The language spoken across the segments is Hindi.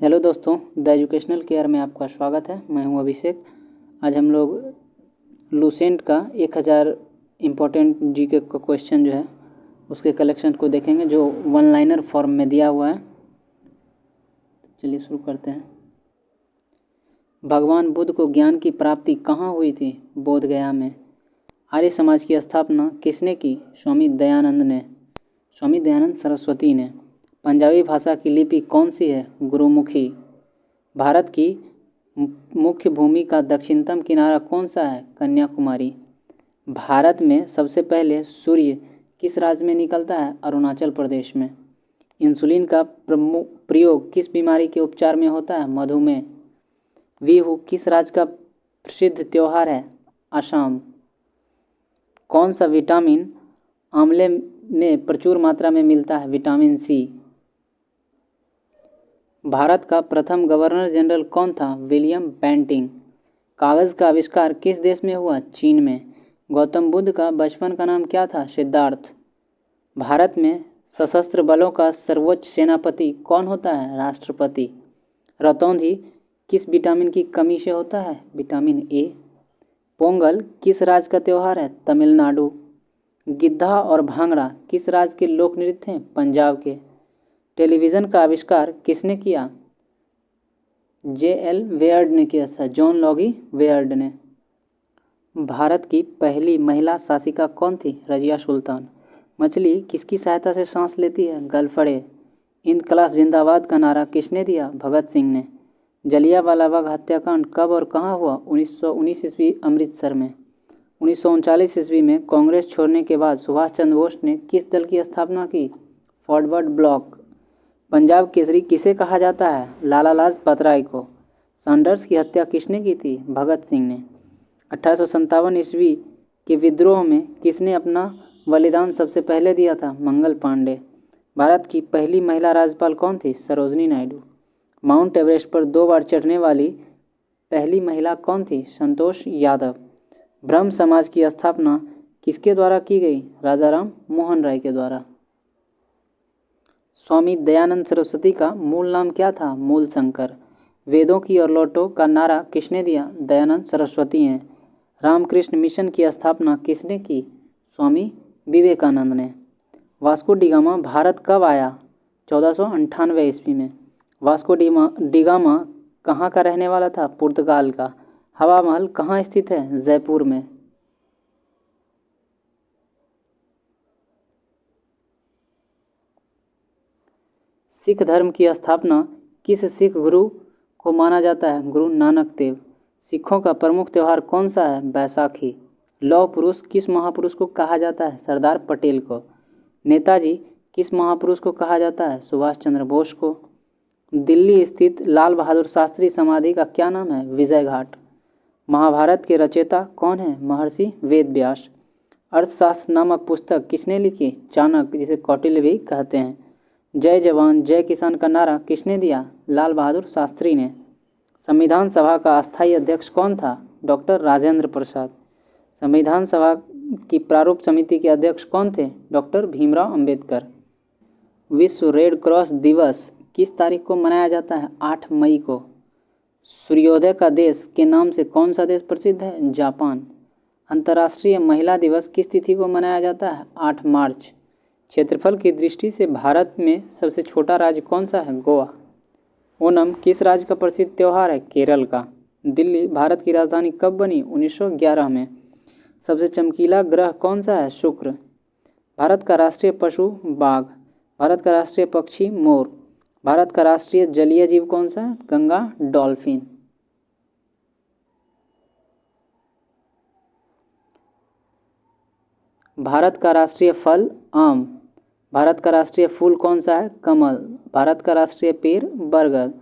हेलो दोस्तों, द एजुकेशनल केयर में आपका स्वागत है। मैं हूं अभिषेक। आज हम लोग लूसेंट का 1000 इम्पोर्टेंट जीके का क्वेश्चन जो है उसके कलेक्शन को देखेंगे, जो वन लाइनर फॉर्म में दिया हुआ है। चलिए शुरू करते हैं। भगवान बुद्ध को ज्ञान की प्राप्ति कहाँ हुई थी? बोध गया में। आर्य समाज की स्थापना किसने की? स्वामी दयानंद ने। स्वामी दयानंद सरस्वती ने। पंजाबी भाषा की लिपि कौन सी है? गुरुमुखी। भारत की मुख्य भूमि का दक्षिणतम किनारा कौन सा है? कन्याकुमारी। भारत में सबसे पहले सूर्य किस राज्य में निकलता है? अरुणाचल प्रदेश में। इंसुलिन का प्रयोग किस बीमारी के उपचार में होता है? मधुमेह। बिहू किस राज्य का प्रसिद्ध त्योहार है? असम। कौन सा विटामिन आंवले में प्रचुर मात्रा में मिलता है? Vitamin C. भारत का प्रथम गवर्नर जनरल कौन था? William Bentinck. कागज़ का आविष्कार किस देश में हुआ? चीन में। गौतम बुद्ध का बचपन का नाम क्या था? सिद्धार्थ। भारत में सशस्त्र बलों का सर्वोच्च सेनापति कौन होता है? राष्ट्रपति। रतौंधी किस विटामिन की कमी से होता है? Vitamin A. पोंगल किस राज्य का त्यौहार है? तमिलनाडु। गिद्धा और भांगड़ा किस राज्य के लोक नृत्य हैं? पंजाब के। टेलीविज़न का आविष्कार किसने किया? J.L. वेयर्ड ने किया था। जॉन लॉगी वेयर्ड ने। भारत की पहली महिला शासिका कौन थी? रजिया सुल्तान। मछली किसकी सहायता से सांस लेती है? गलफड़े। इनकलाब जिंदाबाद का नारा किसने दिया? भगत सिंह ने। जलियांवाला बाग हत्याकांड कब और कहाँ हुआ? 1919 ईस्वी अमृतसर में। 1939 ईस्वी में कांग्रेस छोड़ने के बाद सुभाष चंद्र बोस ने किस दल की स्थापना की? Forward block. पंजाब केसरी किसे कहा जाता है? लाला लाजपत राय को। सैंडर्स की हत्या किसने की थी? भगत सिंह ने। 1857 ईस्वी के विद्रोह में किसने अपना बलिदान सबसे पहले दिया था? मंगल पांडे। भारत की पहली महिला राज्यपाल कौन थी? सरोजनी नायडू। माउंट एवरेस्ट पर 2 बार चढ़ने वाली पहली महिला कौन थी? संतोष यादव। ब्रह्म समाज की स्थापना किसके द्वारा की गई? राजाराम मोहन राय के द्वारा। स्वामी दयानंद सरस्वती का मूल नाम क्या था? मूल शंकर। वेदों की और लौटो का नारा किसने दिया? दयानंद सरस्वती हैं। रामकृष्ण मिशन की स्थापना किसने की? स्वामी विवेकानंद ने। वास्को डिगामा भारत कब आया? 1498 ईस्वी में। वास्को डिगामा कहाँ का रहने वाला था? पुर्तगाल का। हवा महल कहाँ स्थित है? जयपुर में। सिख धर्म की स्थापना किस सिख गुरु को माना जाता है? गुरु नानक देव। सिखों का प्रमुख त्यौहार कौन सा है? बैसाखी। लौह पुरुष किस महापुरुष को कहा जाता है? सरदार पटेल को। नेताजी किस महापुरुष को कहा जाता है? सुभाष चंद्र बोस को। दिल्ली स्थित लाल बहादुर शास्त्री समाधि का क्या नाम है? विजय घाट। महाभारत के रचयिता कौन है? महर्षि वेद व्यास। अर्थशास्त्र नामक पुस्तक किसने लिखी? चाणक्य, जिसे कौटिल्य भी कहते हैं। जय जवान जय किसान का नारा किसने दिया? लाल बहादुर शास्त्री ने। संविधान सभा का अस्थायी अध्यक्ष कौन था? डॉक्टर राजेंद्र प्रसाद। संविधान सभा की प्रारूप समिति के अध्यक्ष कौन थे? डॉक्टर भीमराव अंबेडकर। विश्व रेड क्रॉस दिवस किस तारीख को मनाया जाता है? 8 मई को। सूर्योदय का देश के नाम से कौन सा देश प्रसिद्ध है? जापान। अंतर्राष्ट्रीय महिला दिवस किस तिथि को मनाया जाता है? 8 मार्च। क्षेत्रफल की दृष्टि से भारत में सबसे छोटा राज्य कौन सा है? गोवा। ओणम किस राज्य का प्रसिद्ध त्यौहार है? केरल का। दिल्ली भारत की राजधानी कब बनी? 1911 में। सबसे चमकीला ग्रह कौन सा है? शुक्र। भारत का राष्ट्रीय पशु बाघ। भारत का राष्ट्रीय पक्षी मोर। भारत का राष्ट्रीय जलीय जीव कौन सा है? गंगा डॉल्फिन। भारत का राष्ट्रीय फल आम। भारत का राष्ट्रीय फूल कौन सा है? कमल। भारत का राष्ट्रीय पेड़ बरगद।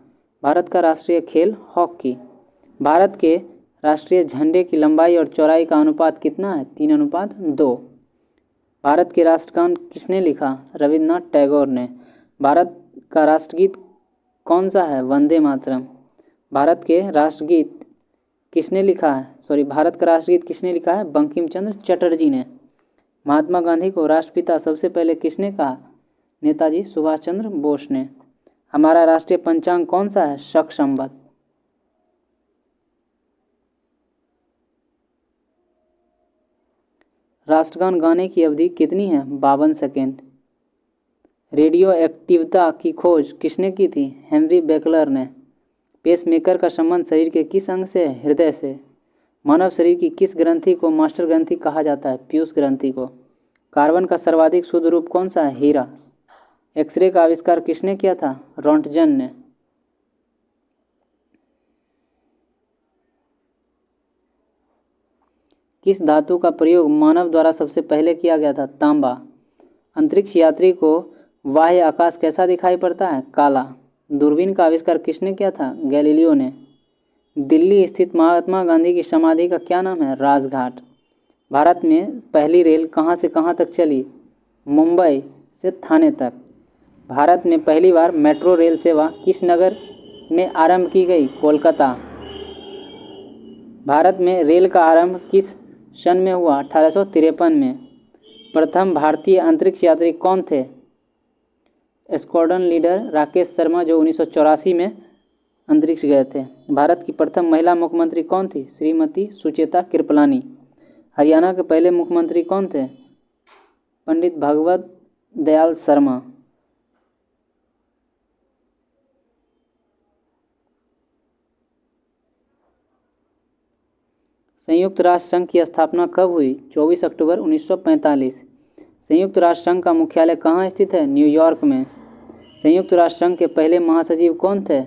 भारत का राष्ट्रीय खेल हॉकी। भारत के राष्ट्रीय झंडे की लंबाई और चौड़ाई का अनुपात कितना है? 3:2। भारत के राष्ट्रगान किसने लिखा? रविन्द्रनाथ टैगोर ने। भारत का राष्ट्रगीत कौन सा है? वंदे मातरम। भारत का राष्ट्रगीत किसने लिखा है? बंकिम चंद्र चटर्जी ने। महात्मा गांधी को राष्ट्रपिता सबसे पहले किसने कहा? नेताजी सुभाष चंद्र बोस ने। हमारा राष्ट्रीय पंचांग कौन सा है? शक संवत। राष्ट्रगान गाने की अवधि कितनी है? 52 सेकेंड। रेडियो एक्टिवता की खोज किसने की थी? हेनरी बेकलर ने। पेसमेकर का संबंध शरीर के किस अंग से है? हृदय से। मानव शरीर की किस ग्रंथि को मास्टर ग्रंथि कहा जाता है? पीयूष ग्रंथि को। कार्बन का सर्वाधिक शुद्ध रूप कौन सा है? हीरा। एक्सरे का आविष्कार किसने किया था? रोंटगन ने। किस धातु का प्रयोग मानव द्वारा सबसे पहले किया गया था? तांबा। अंतरिक्ष यात्री को बाह्य आकाश कैसा दिखाई पड़ता है? काला। दूरबीन का आविष्कार किसने किया था? गैलीलियो ने। दिल्ली स्थित महात्मा गांधी की समाधि का क्या नाम है? राजघाट। भारत में पहली रेल कहाँ से कहाँ तक चली? मुंबई से थाने तक। भारत में पहली बार मेट्रो रेल सेवा किस नगर में आरंभ की गई? कोलकाता। भारत में रेल का आरंभ किस सन में हुआ? 1853 में। प्रथम भारतीय अंतरिक्ष यात्री कौन थे? स्क्वाड्रन लीडर राकेश शर्मा, जो 1984 में अंतरिक्ष गए थे। भारत की प्रथम महिला मुख्यमंत्री कौन थी? श्रीमती सुचेता कृपलानी। हरियाणा के पहले मुख्यमंत्री कौन थे? पंडित भगवत दयाल शर्मा। संयुक्त राष्ट्र संघ की स्थापना कब हुई? 24 अक्टूबर 1945। संयुक्त राष्ट्र संघ का मुख्यालय कहाँ स्थित है? न्यूयॉर्क में। संयुक्त राष्ट्र संघ के पहले महासचिव कौन थे?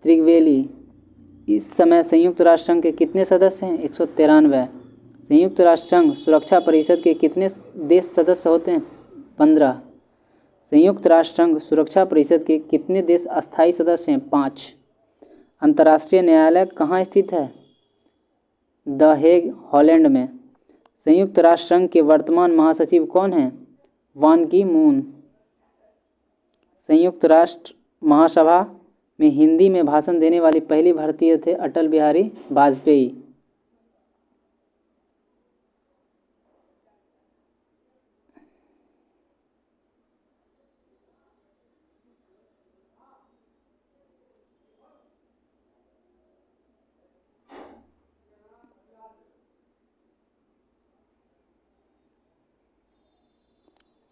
त्रिवेली। इस समय संयुक्त राष्ट्र संघ के कितने सदस्य हैं? 193। संयुक्त राष्ट्र संघ सुरक्षा परिषद के कितने देश सदस्य होते हैं? 15। संयुक्त राष्ट्र संघ सुरक्षा परिषद के कितने देश अस्थायी सदस्य हैं? 5। अंतर्राष्ट्रीय न्यायालय कहाँ स्थित है? द हेग, हॉलैंड में। संयुक्त राष्ट्र संघ के वर्तमान महासचिव कौन हैं? बान की मून। संयुक्त राष्ट्र महासभा में हिंदी में भाषण देने वाली पहली भारतीय थे अटल बिहारी वाजपेयी।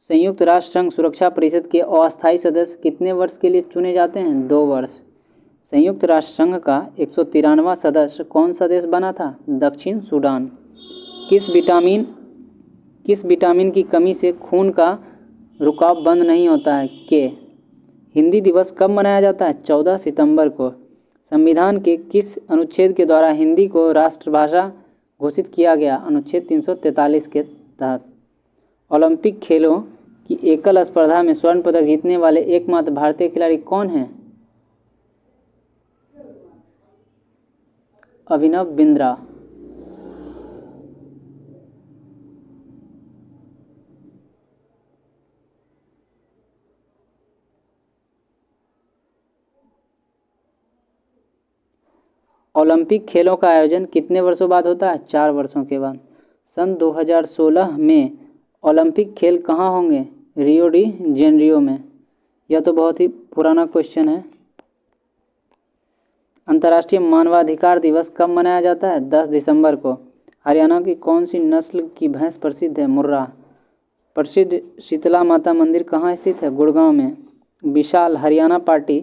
संयुक्त राष्ट्र संघ सुरक्षा परिषद के अस्थायी सदस्य कितने वर्ष के लिए चुने जाते हैं? 2 वर्ष। संयुक्त राष्ट्र संघ का 193वां सदस्य कौन सा देश बना था? दक्षिण सूडान। किस विटामिन की कमी से खून का रुकाव बंद नहीं होता है? के। हिंदी दिवस कब मनाया जाता है? 14 सितंबर को। संविधान के किस अनुच्छेद के द्वारा हिंदी को राष्ट्रभाषा घोषित किया गया? अनुच्छेद 343 के तहत। ओलंपिक खेलों की एकल स्पर्धा में स्वर्ण पदक जीतने वाले एकमात्र भारतीय खिलाड़ी कौन हैं? अभिनव बिंद्रा। ओलंपिक खेलों का आयोजन कितने वर्षों बाद होता है? 4 वर्षों के बाद। सन 2016 में ओलंपिक खेल कहाँ होंगे? रियो डी जेनेरियो में। यह तो बहुत ही पुराना क्वेश्चन है। अंतर्राष्ट्रीय मानवाधिकार दिवस कब मनाया जाता है? 10 दिसंबर को। हरियाणा की कौन सी नस्ल की भैंस प्रसिद्ध है? मुर्रा। प्रसिद्ध शीतला माता मंदिर कहाँ स्थित है? गुड़गांव में। विशाल हरियाणा पार्टी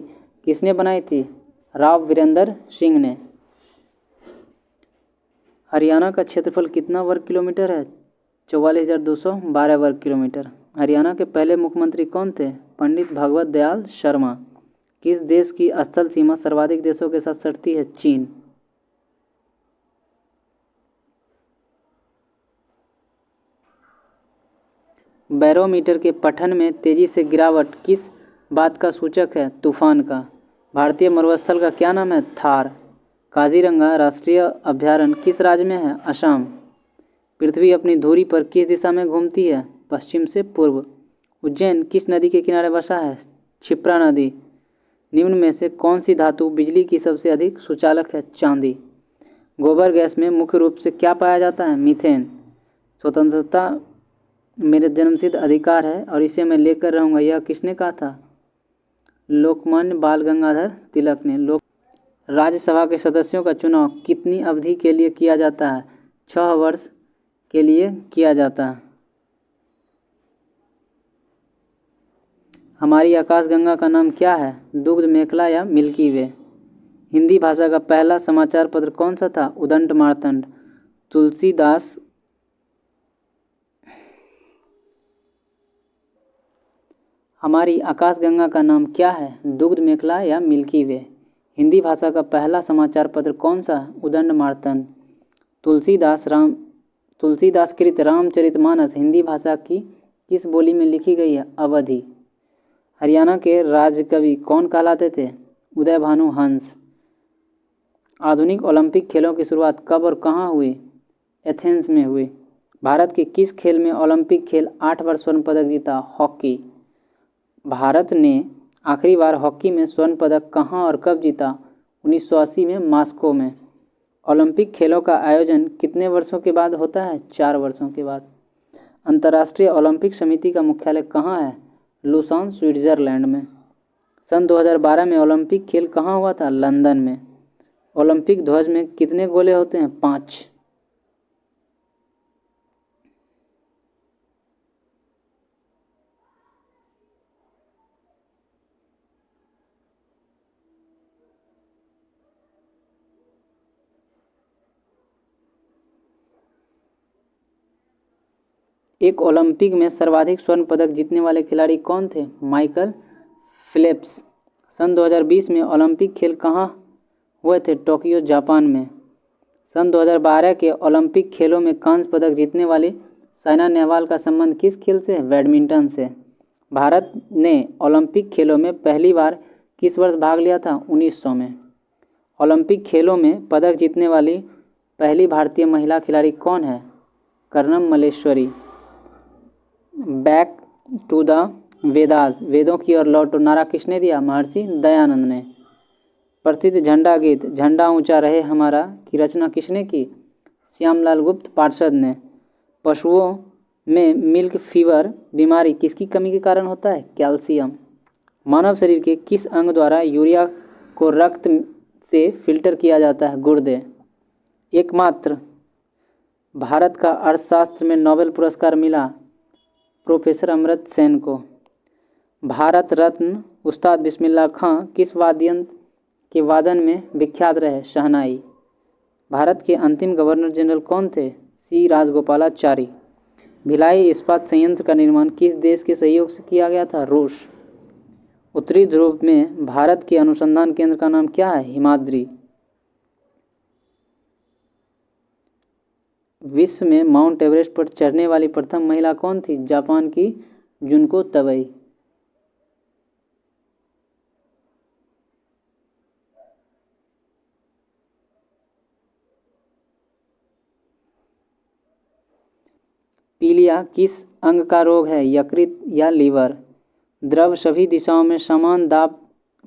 किसने बनाई थी? राव वीरेंद्र सिंह ने। हरियाणा का क्षेत्रफल कितना वर्ग किलोमीटर है? 44,212 वर्ग किलोमीटर। हरियाणा के पहले मुख्यमंत्री कौन थे? पंडित भगवत दयाल शर्मा। किस देश की स्थल सीमा सर्वाधिक देशों के साथ सटती है? चीन। बैरोमीटर के पठन में तेजी से गिरावट किस बात का सूचक है? तूफान का। भारतीय मरुस्थल का क्या नाम है? थार। काजीरंगा राष्ट्रीय अभयारण्य किस राज्य में है? असम। पृथ्वी अपनी धुरी पर किस दिशा में घूमती है? पश्चिम से पूर्व। उज्जैन किस नदी के किनारे बसा है? क्षिप्रा नदी। निम्न में से कौन सी धातु बिजली की सबसे अधिक सुचालक है? चांदी। गोबर गैस में मुख्य रूप से क्या पाया जाता है? मीथेन। स्वतंत्रता मेरे जन्मसिद्ध अधिकार है और इसे मैं लेकर रहूँगा, यह किसने कहा था? लोकमान्य बाल गंगाधर तिलक ने। राज्यसभा के सदस्यों का चुनाव कितनी अवधि के लिए किया जाता है? 6 वर्ष के लिए किया जाता है। हमारी आकाशगंगा का नाम क्या है? दुग्ध मेखला या मिल्की वे। हिंदी भाषा का पहला समाचार पत्र कौन सा था? उदंड मार्तंड। तुलसीदास हमारी आकाशगंगा का नाम क्या है? दुग्ध मेखला या मिल्की वे। हिंदी भाषा का पहला समाचार पत्र कौन सा है? उदंड मार्तंड। तुलसीदास कृत रामचरितमानस हिंदी भाषा की किस बोली में लिखी गई है? अवधी। हरियाणा के राजकवि कौन कहलाते थे? उदय भानु हंस। आधुनिक ओलंपिक खेलों की शुरुआत कब और कहाँ हुई? एथेंस में हुई। भारत के किस खेल में ओलंपिक खेल 8 बार स्वर्ण पदक जीता? हॉकी। भारत ने आखिरी बार हॉकी में स्वर्ण पदक कहाँ और कब जीता? 1980 में मॉस्को में। ओलंपिक खेलों का आयोजन कितने वर्षों के बाद होता है? 4 वर्षों के बाद। अंतर्राष्ट्रीय ओलंपिक समिति का मुख्यालय कहाँ है? लुसान, स्विट्जरलैंड में। सन 2012 में ओलंपिक खेल कहाँ हुआ था? लंदन में। ओलंपिक ध्वज में कितने गोले होते हैं? 5। एक ओलंपिक में सर्वाधिक स्वर्ण पदक जीतने वाले खिलाड़ी कौन थे? Michael Phelps. सन 2020 में ओलंपिक खेल कहाँ हुए थे? टोक्यो, जापान में। सन 2012 के ओलंपिक खेलों में कांस्य पदक जीतने वाली साइना नेहवाल का संबंध किस खेल से है? बैडमिंटन से। भारत ने ओलंपिक खेलों में पहली बार किस वर्ष भाग लिया था? 1900 में। ओलंपिक खेलों में पदक जीतने वाली पहली भारतीय महिला खिलाड़ी कौन है? Karnam Malleswari. Back to the Vedas, वेदों की ओर लौटो, नारा किसने दिया? महर्षि दयानंद ने। प्रसिद्ध झंडा गीत झंडा ऊंचा रहे हमारा की रचना किसने की? श्यामलाल गुप्त पार्षद ने। पशुओं में मिल्क फीवर बीमारी किसकी कमी के कारण होता है? कैल्शियम। मानव शरीर के किस अंग द्वारा यूरिया को रक्त से फिल्टर किया जाता है? गुर्दे। एकमात्र भारत का अर्थशास्त्र में नोबेल पुरस्कार मिला प्रोफेसर अमर्त्य सेन को। भारत रत्न उस्ताद बिस्मिल्लाह खां किस वाद्ययंत्र के वादन में विख्यात रहे? शहनाई। भारत के अंतिम गवर्नर जनरल कौन थे? सी राजगोपालाचारी। भिलाई इस्पात संयंत्र का निर्माण किस देश के सहयोग से किया गया था? रूस। उत्तरी ध्रुव में भारत के अनुसंधान केंद्र का नाम क्या है? हिमाद्री। विश्व में माउंट एवरेस्ट पर चढ़ने वाली प्रथम महिला कौन थी? जापान की जुनको तबई। पीलिया किस अंग का रोग है? यकृत या लीवर। द्रव सभी दिशाओं में समान दाब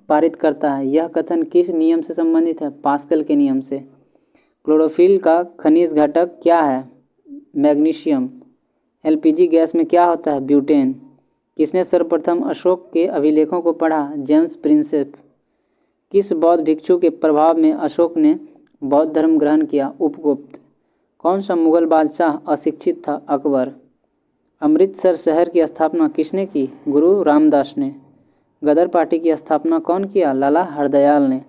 पारित करता है, यह कथन किस नियम से संबंधित है? पास्कल के नियम से। क्लोरोफिल का खनिज घटक क्या है? मैग्नीशियम। एलपीजी गैस में क्या होता है? ब्यूटेन। किसने सर्वप्रथम अशोक के अभिलेखों को पढ़ा? James Prinsep. किस बौद्ध भिक्षु के प्रभाव में अशोक ने बौद्ध धर्म ग्रहण किया? उपगुप्त। कौन सा मुगल बादशाह अशिक्षित था? अकबर। अमृतसर शहर की स्थापना किसने की? गुरु रामदास ने। गदर पार्टी की स्थापना कौन किया? लाला हरदयाल ने।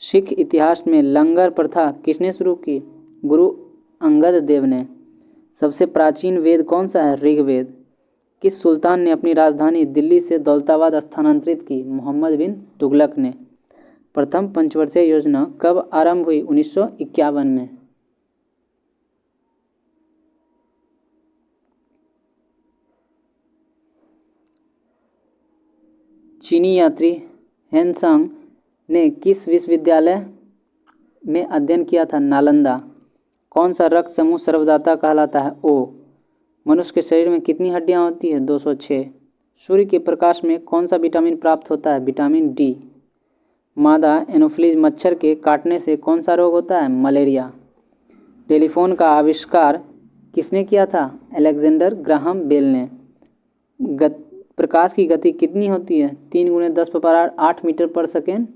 सिख इतिहास में लंगर प्रथा किसने शुरू की? गुरु अंगद देव ने। सबसे प्राचीन वेद कौन सा है? ऋग्वेद। किस सुल्तान ने अपनी राजधानी दिल्ली से दौलताबाद स्थानांतरित की? मोहम्मद बिन तुगलक ने। प्रथम पंचवर्षीय योजना कब आरंभ हुई? 1951 में। चीनी यात्री हेनसांग ने किस विश्वविद्यालय में अध्ययन किया था? नालंदा। कौन सा रक्त समूह सर्वदाता कहलाता है? ओ। मनुष्य के शरीर में कितनी हड्डियां होती है? 206। सूर्य के प्रकाश में कौन सा विटामिन प्राप्त होता है? Vitamin D. मादा एनोफ्िलीज मच्छर के काटने से कौन सा रोग होता है? मलेरिया। टेलीफोन का आविष्कार किसने किया था? अलेक्जेंडर ग्राहम बेल ने। प्रकाश की गति कितनी होती है? 3 × 10⁻8 मीटर पर सेकेंड।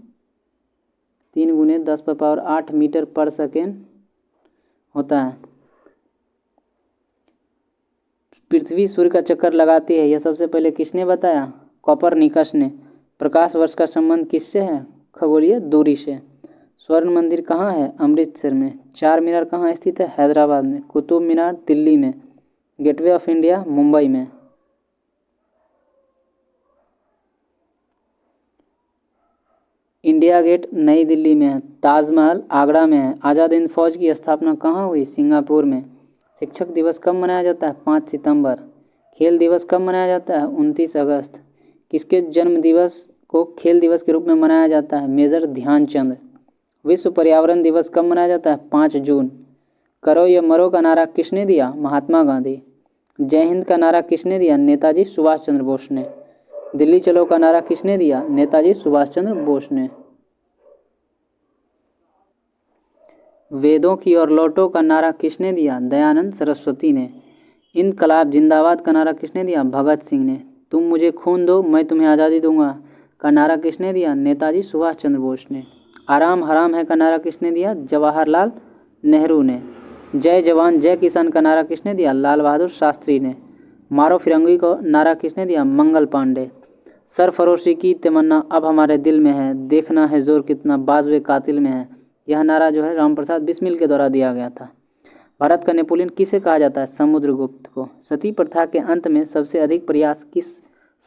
3 × 10⁻8 मीटर पर सेकेंड होता है। पृथ्वी सूर्य का चक्कर लगाती है, यह सबसे पहले किसने बताया? कोपरनिकस ने। प्रकाश वर्ष का संबंध किससे है? खगोलीय दूरी से। स्वर्ण मंदिर कहाँ है? अमृतसर में। चार मीनार कहाँ स्थित है? हैदराबाद में। कुतुब मीनार दिल्ली में। गेटवे ऑफ इंडिया मुंबई में। इंडिया गेट नई दिल्ली में है। ताजमहल आगरा में है। आज़ाद हिंद फौज की स्थापना कहाँ हुई? सिंगापुर में। शिक्षक दिवस कब मनाया जाता है? 5 सितंबर। खेल दिवस कब मनाया जाता है? 29 अगस्त। किसके जन्म दिवस को खेल दिवस के रूप में मनाया जाता है? मेजर ध्यानचंद। विश्व पर्यावरण दिवस कब मनाया जाता है? 5 जून। करो या मरो का नारा किसने दिया? महात्मा गांधी। जय हिंद का नारा किसने दिया? नेताजी सुभाष चंद्र बोस ने। दिल्ली चलो का नारा किसने दिया? नेताजी सुभाष चंद्र बोस ने। वेदों की ओर लौटो का नारा किसने दिया? दयानंद सरस्वती ने। इनकलाब जिंदाबाद का नारा किसने दिया? भगत सिंह ने। तुम मुझे खून दो मैं तुम्हें आज़ादी दूंगा का नारा किसने दिया? नेताजी सुभाष चंद्र बोस ने। आराम हराम है का नारा किसने दिया? जवाहरलाल नेहरू ने। जय जवान जय किसान का नारा किसने दिया? लाल बहादुर शास्त्री ने। मारो फिरंगी को नारा किसने दिया? मंगल पांडे। सरफरोशी की तमन्ना अब हमारे दिल में है, देखना है जोर कितना बाज़ कातिल में है। यह नारा जो है राम प्रसाद बिस्मिल के द्वारा दिया गया था। भारत का नेपोलियन किसे कहा जाता है? समुद्रगुप्त को। सती प्रथा के अंत में सबसे अधिक प्रयास किस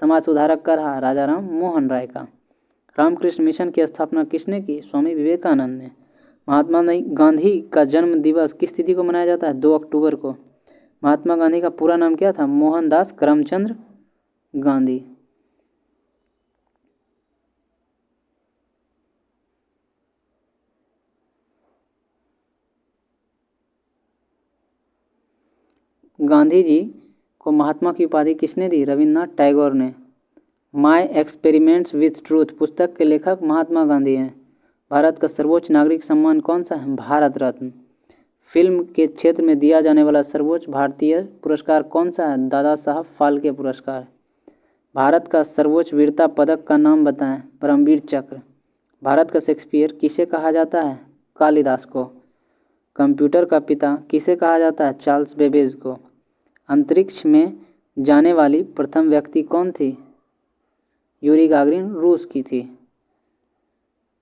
समाज सुधारक का रहा? राजा राम मोहन राय का। रामकृष्ण मिशन की स्थापना किसने की? स्वामी विवेकानंद ने। महात्मा गांधी का जन्म दिवस किस तिथि को मनाया जाता है? 2 अक्टूबर को। महात्मा गांधी का पूरा नाम क्या था? मोहनदास करमचंद गांधी। गांधी जी को महात्मा की उपाधि किसने दी? रविन्द्रनाथ टैगोर ने। माय एक्सपेरिमेंट्स विथ ट्रूथ पुस्तक के लेखक महात्मा गांधी हैं। भारत का सर्वोच्च नागरिक सम्मान कौन सा है? भारत रत्न। फिल्म के क्षेत्र में दिया जाने वाला सर्वोच्च भारतीय पुरस्कार कौन सा है? दादा साहब फाल्के पुरस्कार। भारत का सर्वोच्च वीरता पदक का नाम बताएं? परमवीर चक्र। भारत का शेक्सपियर किसे कहा जाता है? कालिदास को। कंप्यूटर का पिता किसे कहा जाता है? चार्ल्स बेबेज को। अंतरिक्ष में जाने वाली प्रथम व्यक्ति कौन थी? यूरी गागरिन रूस की थी।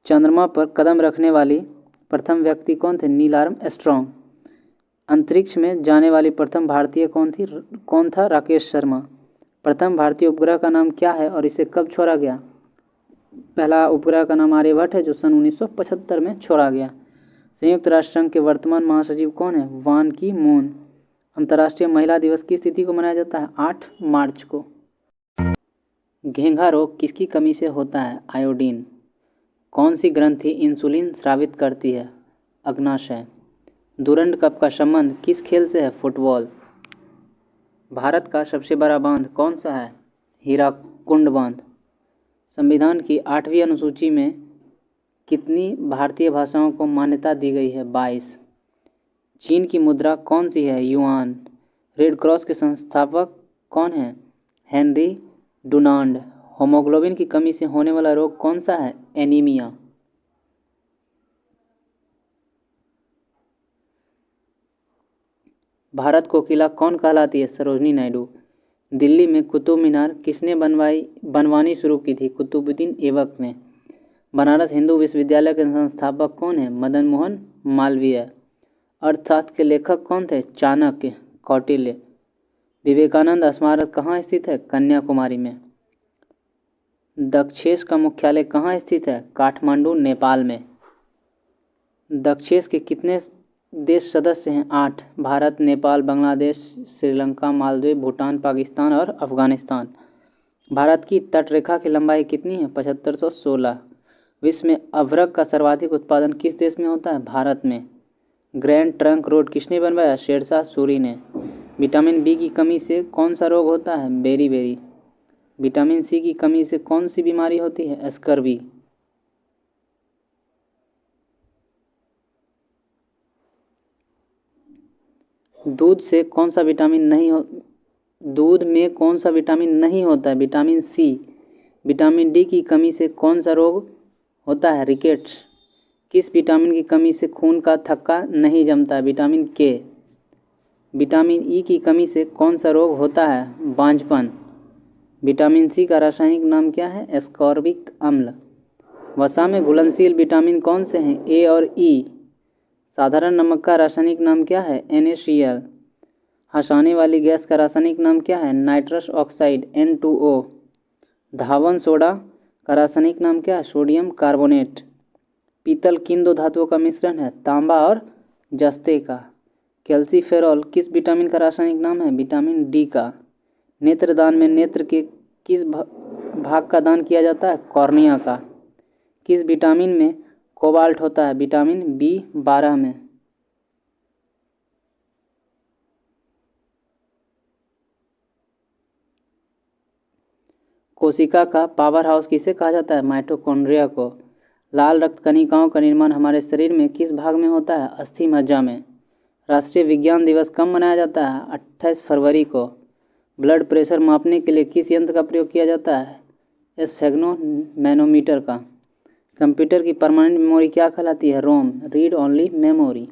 चंद्रमा पर कदम रखने वाली प्रथम व्यक्ति कौन थे? Neil Armstrong. अंतरिक्ष में जाने वाली प्रथम भारतीय कौन था? राकेश शर्मा। प्रथम भारतीय उपग्रह का नाम क्या है और इसे कब छोड़ा गया? पहला उपग्रह का नाम आर्यभट्ट है जो सन 1975 में छोड़ा गया। संयुक्त राष्ट्र संघ के वर्तमान महासचिव कौन है? वान की मून। अंतर्राष्ट्रीय महिला दिवस किस तिथि को मनाया जाता है? 8 मार्च को। घेंघा रोग किसकी कमी से होता है? आयोडीन। कौन सी ग्रंथि इंसुलिन स्रावित करती है? अग्नाशय। डुरंड कप का संबंध किस खेल से है? फुटबॉल। भारत का सबसे बड़ा बांध कौन सा है? हीराकुंड बांध। संविधान की 8वीं अनुसूची में कितनी भारतीय भाषाओं को मान्यता दी गई है? 22। चीन की मुद्रा कौन सी है? युआन। रेड क्रॉस के संस्थापक कौन हैं? हेनरी डुनांड। होमोग्लोबिन की कमी से होने वाला रोग कौन सा है? एनीमिया। भारत को किला कौन कहलाती है? सरोजनी नायडू। दिल्ली में कुतुब मीनार किसने बनवानी शुरू की थी? कुतुबुद्दीन ऐबक ने। बनारस हिंदू विश्वविद्यालय के संस्थापक कौन है? मदन मोहन मालवीय। अर्थशास्त्र के लेखक कौन थे? चाणक्य, कौटिल्य। विवेकानंद स्मारक कहाँ स्थित है? कन्याकुमारी में। दक्षेस का मुख्यालय कहाँ स्थित है? काठमांडू, नेपाल में। दक्षेस के कितने देश सदस्य हैं? 8। भारत, नेपाल, बांग्लादेश, श्रीलंका, मालदीव, भूटान, पाकिस्तान और अफगानिस्तान। भारत की तटरेखा की लंबाई कितनी है? 7516। विश्व में अभ्रक का सर्वाधिक उत्पादन किस देश में होता है? भारत में। ग्रैंड ट्रंक रोड किसने बनवाया? शेरशाह सूरी ने। विटामिन बी की कमी से कौन सा रोग होता है? बेरी। विटामिन सी की कमी से कौन सी बीमारी होती है? स्कर्वी। दूध से कौन सा विटामिन नहीं दूध में कौन सा विटामिन नहीं होता है? Vitamin C. विटामिन डी की कमी से कौन सा रोग होता है? रिकेट्स। किस विटामिन की कमी से खून का थक्का नहीं जमता है? विटामिन के। विटामिन ई की कमी से कौन सा रोग होता है? बांझपन। विटामिन सी का रासायनिक नाम क्या है? एस्कॉर्बिक अम्ल। वसा में घुलनशील विटामिन कौन से हैं? ए और ई। साधारण नमक का रासायनिक नाम क्या है? NaCl। हंसाने वाली गैस का रासायनिक नाम क्या है? Nitrous oxide N2O। धावन सोडा का रासायनिक नाम क्या है? Sodium carbonate. पीतल किन दो धातुओं का मिश्रण है? तांबा और जस्ते का। कैल्सीफेरॉल किस विटामिन का रासायनिक नाम है? विटामिन डी का। नेत्रदान में नेत्र के किस भाग का दान किया जाता है? कॉर्निया का। किस विटामिन में कोबाल्ट होता है? विटामिन B12 में। कोशिका का पावर हाउस किसे कहा जाता है? माइटोकॉन्ड्रिया को। लाल रक्त कणिकाओं का निर्माण हमारे शरीर में किस भाग में होता है? अस्थि मज्जा में। राष्ट्रीय विज्ञान दिवस कब मनाया जाता है? 28 फरवरी को। ब्लड प्रेशर मापने के लिए किस यंत्र का प्रयोग किया जाता है? स्फेग्नोमैनोमीटर का। कंप्यूटर की परमानेंट मेमोरी क्या कहलाती है? रोम, रीड ओनली मेमोरी।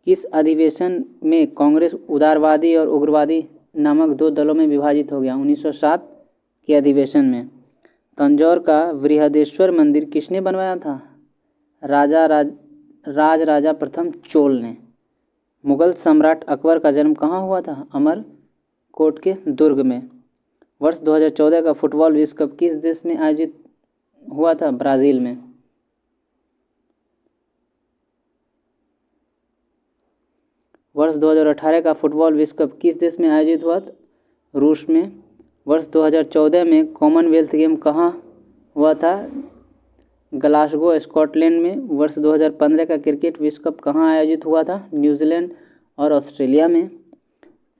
किस अधिवेशन में कांग्रेस उदारवादी और उग्रवादी नामक दो दलों में विभाजित हो गया? 1907 के अधिवेशन में। तंजौर का बृहदेश्वर मंदिर किसने बनवाया था? राजा प्रथम चोल ने। मुगल सम्राट अकबर का जन्म कहाँ हुआ था? अमरकोट के दुर्ग में। वर्ष 2014 का फुटबॉल विश्व कप किस देश में आयोजित हुआ था? ब्राज़ील में। वर्ष 2018 का फुटबॉल विश्व कप किस देश में आयोजित हुआ? रूस में। वर्ष 2014 में कॉमनवेल्थ गेम कहाँ हुआ था? ग्लासगो, स्कॉटलैंड में। वर्ष 2015 का क्रिकेट विश्व कप कहाँ आयोजित हुआ था? न्यूजीलैंड और ऑस्ट्रेलिया में।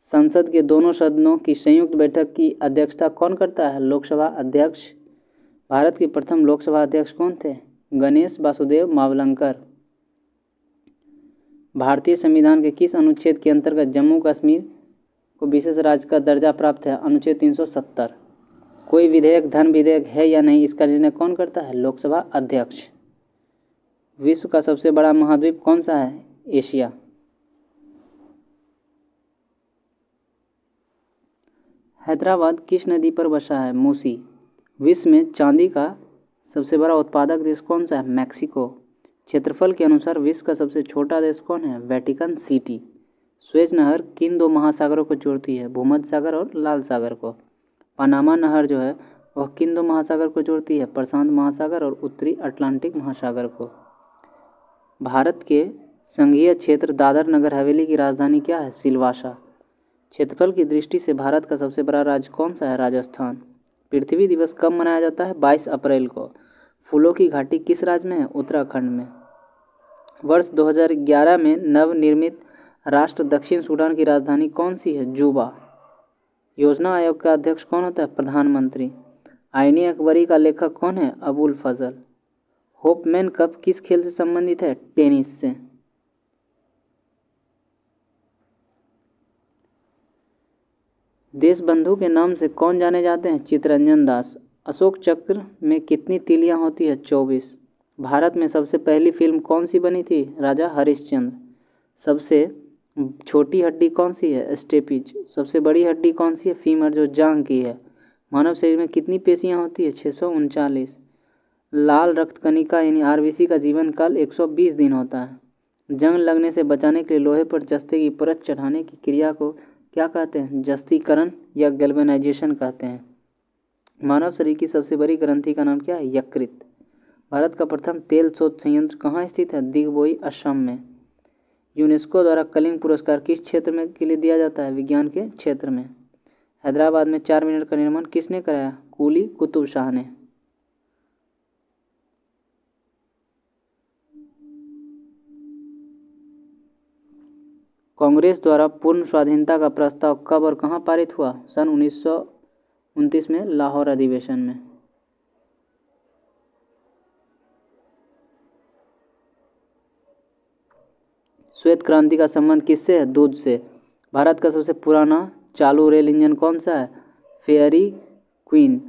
संसद के दोनों सदनों की संयुक्त बैठक की अध्यक्षता कौन करता है? लोकसभा अध्यक्ष। भारत के प्रथम लोकसभा अध्यक्ष कौन थे? गणेश वासुदेव मावलंकर। भारतीय संविधान के किस अनुच्छेद के अंतर्गत जम्मू कश्मीर को विशेष राज्य का दर्जा प्राप्त है? अनुच्छेद 370। कोई विधेयक धन विधेयक है या नहीं, इसका निर्णय कौन करता है? लोकसभा अध्यक्ष। विश्व का सबसे बड़ा महाद्वीप कौन सा है? एशिया। हैदराबाद किस नदी पर बसा है? मूसी। विश्व में चांदी का सबसे बड़ा उत्पादक देश कौन सा है? मैक्सिको। क्षेत्रफल के अनुसार विश्व का सबसे छोटा देश कौन है? Vatican city. सुएज नहर किन दो महासागरों को जोड़ती है? भूमध्य सागर और लाल सागर को। पनामा नहर जो है वह किन दो महासागर को जोड़ती है? प्रशांत महासागर और उत्तरी अटलांटिक महासागर को। भारत के संघीय क्षेत्र दादर नगर हवेली की राजधानी क्या है? सिलवासा। क्षेत्रफल की दृष्टि से भारत का सबसे बड़ा राज्य कौन सा है? राजस्थान। पृथ्वी दिवस कब मनाया जाता है? 22 अप्रैल को। फूलों की घाटी किस राज्य में है? उत्तराखंड में। वर्ष 2011 में नवनिर्मित राष्ट्र दक्षिण सूडान की राजधानी कौन सी है? जुबा। योजना आयोग का अध्यक्ष कौन होता है? प्रधानमंत्री। आईने अकबरी का लेखक कौन है? अबुल फजल। होपमैन कप किस खेल से संबंधित है? टेनिस से। देशबंधु के नाम से कौन जाने जाते हैं? चित्तरंजन दास। अशोक चक्र में कितनी तीलियां होती है? 24। भारत में सबसे पहली फिल्म कौन सी बनी थी? राजा हरिश्चंद्र। सबसे छोटी हड्डी कौन सी है? स्टेपिज। सबसे बड़ी हड्डी कौन सी है? फीमर, जो जांघ की है। मानव शरीर में कितनी पेशियां होती है? 639। लाल रक्त कणिका यानी RBC का जीवन काल 120 दिन होता है। जंग लगने से बचाने के लिए लोहे पर जस्ते की परत चढ़ाने की क्रिया को क्या कहते हैं? जस्तीकरण या गैल्वेनाइजेशन कहते हैं। मानव शरीर की सबसे बड़ी ग्रंथि का नाम क्या है? यकृत। भारत का प्रथम तेल शोध संयंत्र कहाँ स्थित है? दिगबोई, असम में। यूनेस्को द्वारा कलिंग पुरस्कार किस क्षेत्र में के लिए दिया जाता है? विज्ञान के क्षेत्र में। हैदराबाद में 4 मीनार का निर्माण किसने कराया? कुली कुतुब शाह ने। कांग्रेस द्वारा पूर्ण स्वाधीनता का प्रस्ताव कब और कहाँ पारित हुआ? सन 1929 में लाहौर अधिवेशन में। श्वेत क्रांति का संबंध किससे है? दूध से। भारत का सबसे पुराना चालू रेल इंजन कौन सा है? Fairy queen.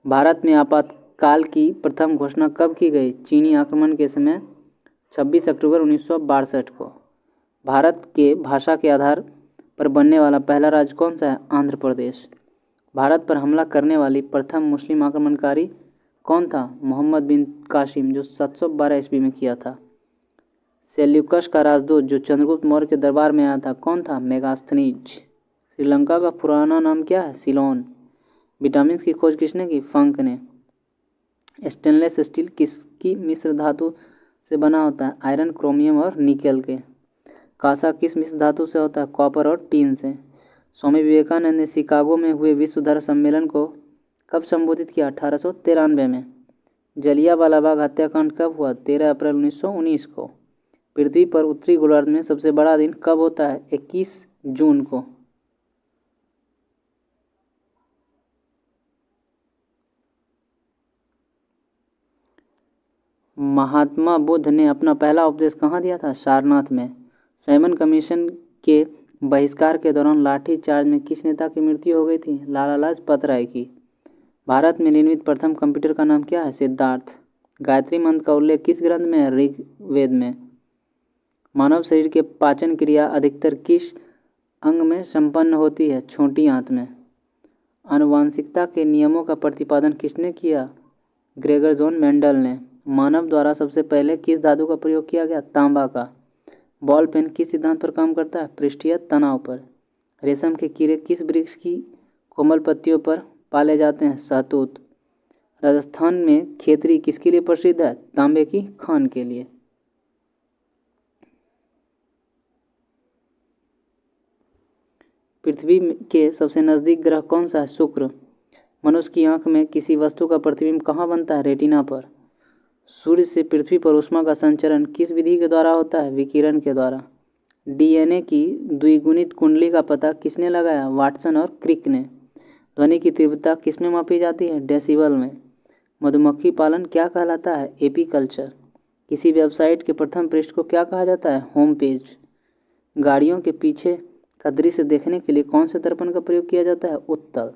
भारत में आपातकाल की प्रथम घोषणा कब की गई? चीनी आक्रमण के समय 26 अक्टूबर 1962 को। भारत के भाषा के आधार पर बनने वाला पहला राज्य कौन सा है? आंध्र प्रदेश। भारत पर हमला करने वाली प्रथम मुस्लिम आक्रमणकारी कौन था? मोहम्मद बिन कासिम, जो 712 ईस्वी में किया था। सेल्यूकस का राजदूत जो चंद्रगुप्त मौर्य के दरबार में आया था कौन था? मेगास्थनीज। श्रीलंका का पुराना नाम क्या है? सिलोन। विटामिन की खोज किसने की? फंक ने। स्टेनलेस स्टील किसकी मिश्र धातु से बना होता है? आयरन, क्रोमियम और निकेल के। कांसा किस मिश्र धातु से होता है? कॉपर और टीन से। स्वामी विवेकानंद ने शिकागो में हुए विश्व धर्म सम्मेलन को कब संबोधित किया? 1893 में। जलियांवाला बाग हत्याकांड कब हुआ? 13 अप्रैल 1919 को। पृथ्वी पर उत्तरी गोलार्ध में सबसे बड़ा दिन कब होता है? 21 जून को। महात्मा बुद्ध ने अपना पहला उपदेश कहाँ दिया था? सारनाथ में। साइमन कमीशन के बहिष्कार के दौरान लाठी चार्ज में किस नेता की मृत्यु हो गई थी? लाला लाजपत राय की। भारत में निर्मित प्रथम कंप्यूटर का नाम क्या है? सिद्धार्थ। गायत्री मंत्र का उल्लेख किस ग्रंथ में है? ऋग्वेद में। मानव शरीर के पाचन क्रिया अधिकतर किस अंग में संपन्न होती है? छोटी आंत में। आनुवांशिकता के नियमों का प्रतिपादन किसने किया? ग्रेगर जॉन मेंडल ने। मानव द्वारा सबसे पहले किस धातु का प्रयोग किया गया? तांबा का। बॉल पेन किस सिद्धांत पर काम करता है? पृष्ठीय तनाव पर। रेशम के कीड़े किस वृक्ष की कोमल पत्तियों पर पाले जाते हैं? शहतूत। राजस्थान में खेतरी किसके लिए प्रसिद्ध है? तांबे की खान के लिए। पृथ्वी के सबसे नज़दीक ग्रह कौन सा है? शुक्र। मनुष्य की आंख में किसी वस्तु का प्रतिबिंब कहाँ बनता है? रेटिना पर। सूर्य से पृथ्वी पर ऊष्मा का संचरण किस विधि के द्वारा होता है? विकिरण के द्वारा। डीएनए की द्विगुणित कुंडली का पता किसने लगाया? वाटसन और क्रिक ने। ध्वनि की तीव्रता किसमें मापी जाती है? डेसिबल में। मधुमक्खी पालन क्या कहलाता है? एपीकल्चर। किसी वेबसाइट के प्रथम पृष्ठ को क्या कहा जाता है? Home page. गाड़ियों के पीछे का दृश्य देखने के लिए कौन से दर्पण का प्रयोग किया जाता है? उत्तल।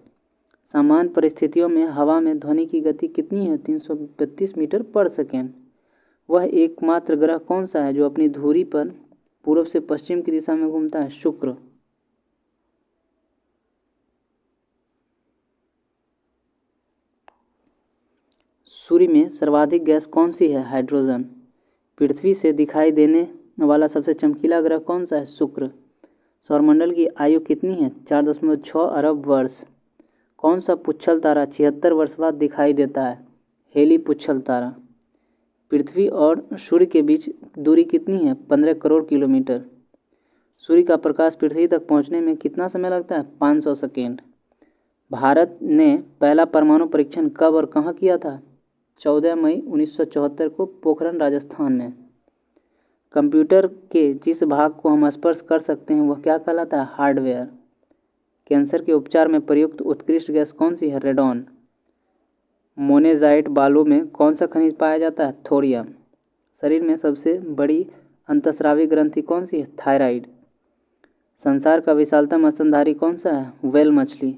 सामान्य परिस्थितियों में हवा में ध्वनि की गति कितनी है? 332 मीटर पर सेकेंड। वह एकमात्र ग्रह कौन सा है जो अपनी धुरी पर पूर्व से पश्चिम की दिशा में घूमता है? शुक्र। सूर्य में सर्वाधिक गैस कौन सी है? हाइड्रोजन। पृथ्वी से दिखाई देने वाला सबसे चमकीला ग्रह कौन सा है? शुक्र। सौरमंडल की आयु कितनी है? 4.6 अरब वर्ष। कौन सा पुच्छल तारा 76 वर्ष बाद दिखाई देता है? हेली पुच्छल तारा। पृथ्वी और सूर्य के बीच दूरी कितनी है? 15 करोड़ किलोमीटर। सूर्य का प्रकाश पृथ्वी तक पहुंचने में कितना समय लगता है? 500 सेकेंड। भारत ने पहला परमाणु परीक्षण कब और कहाँ किया था? 14 मई 1974 को पोखरण, राजस्थान में। कंप्यूटर के जिस भाग को हम स्पर्श कर सकते हैं वह क्या कहलाता है? हार्डवेयर। कैंसर के उपचार में प्रयुक्त उत्कृष्ट गैस कौन सी है? रेडॉन। मोनेजाइट बालू में कौन सा खनिज पाया जाता है? थोरियम। शरीर में सबसे बड़ी अंतःस्रावी ग्रंथि कौन सी है? थायराइड। संसार का विशालतम स्तनधारी कौन सा है? व्हेल मछली।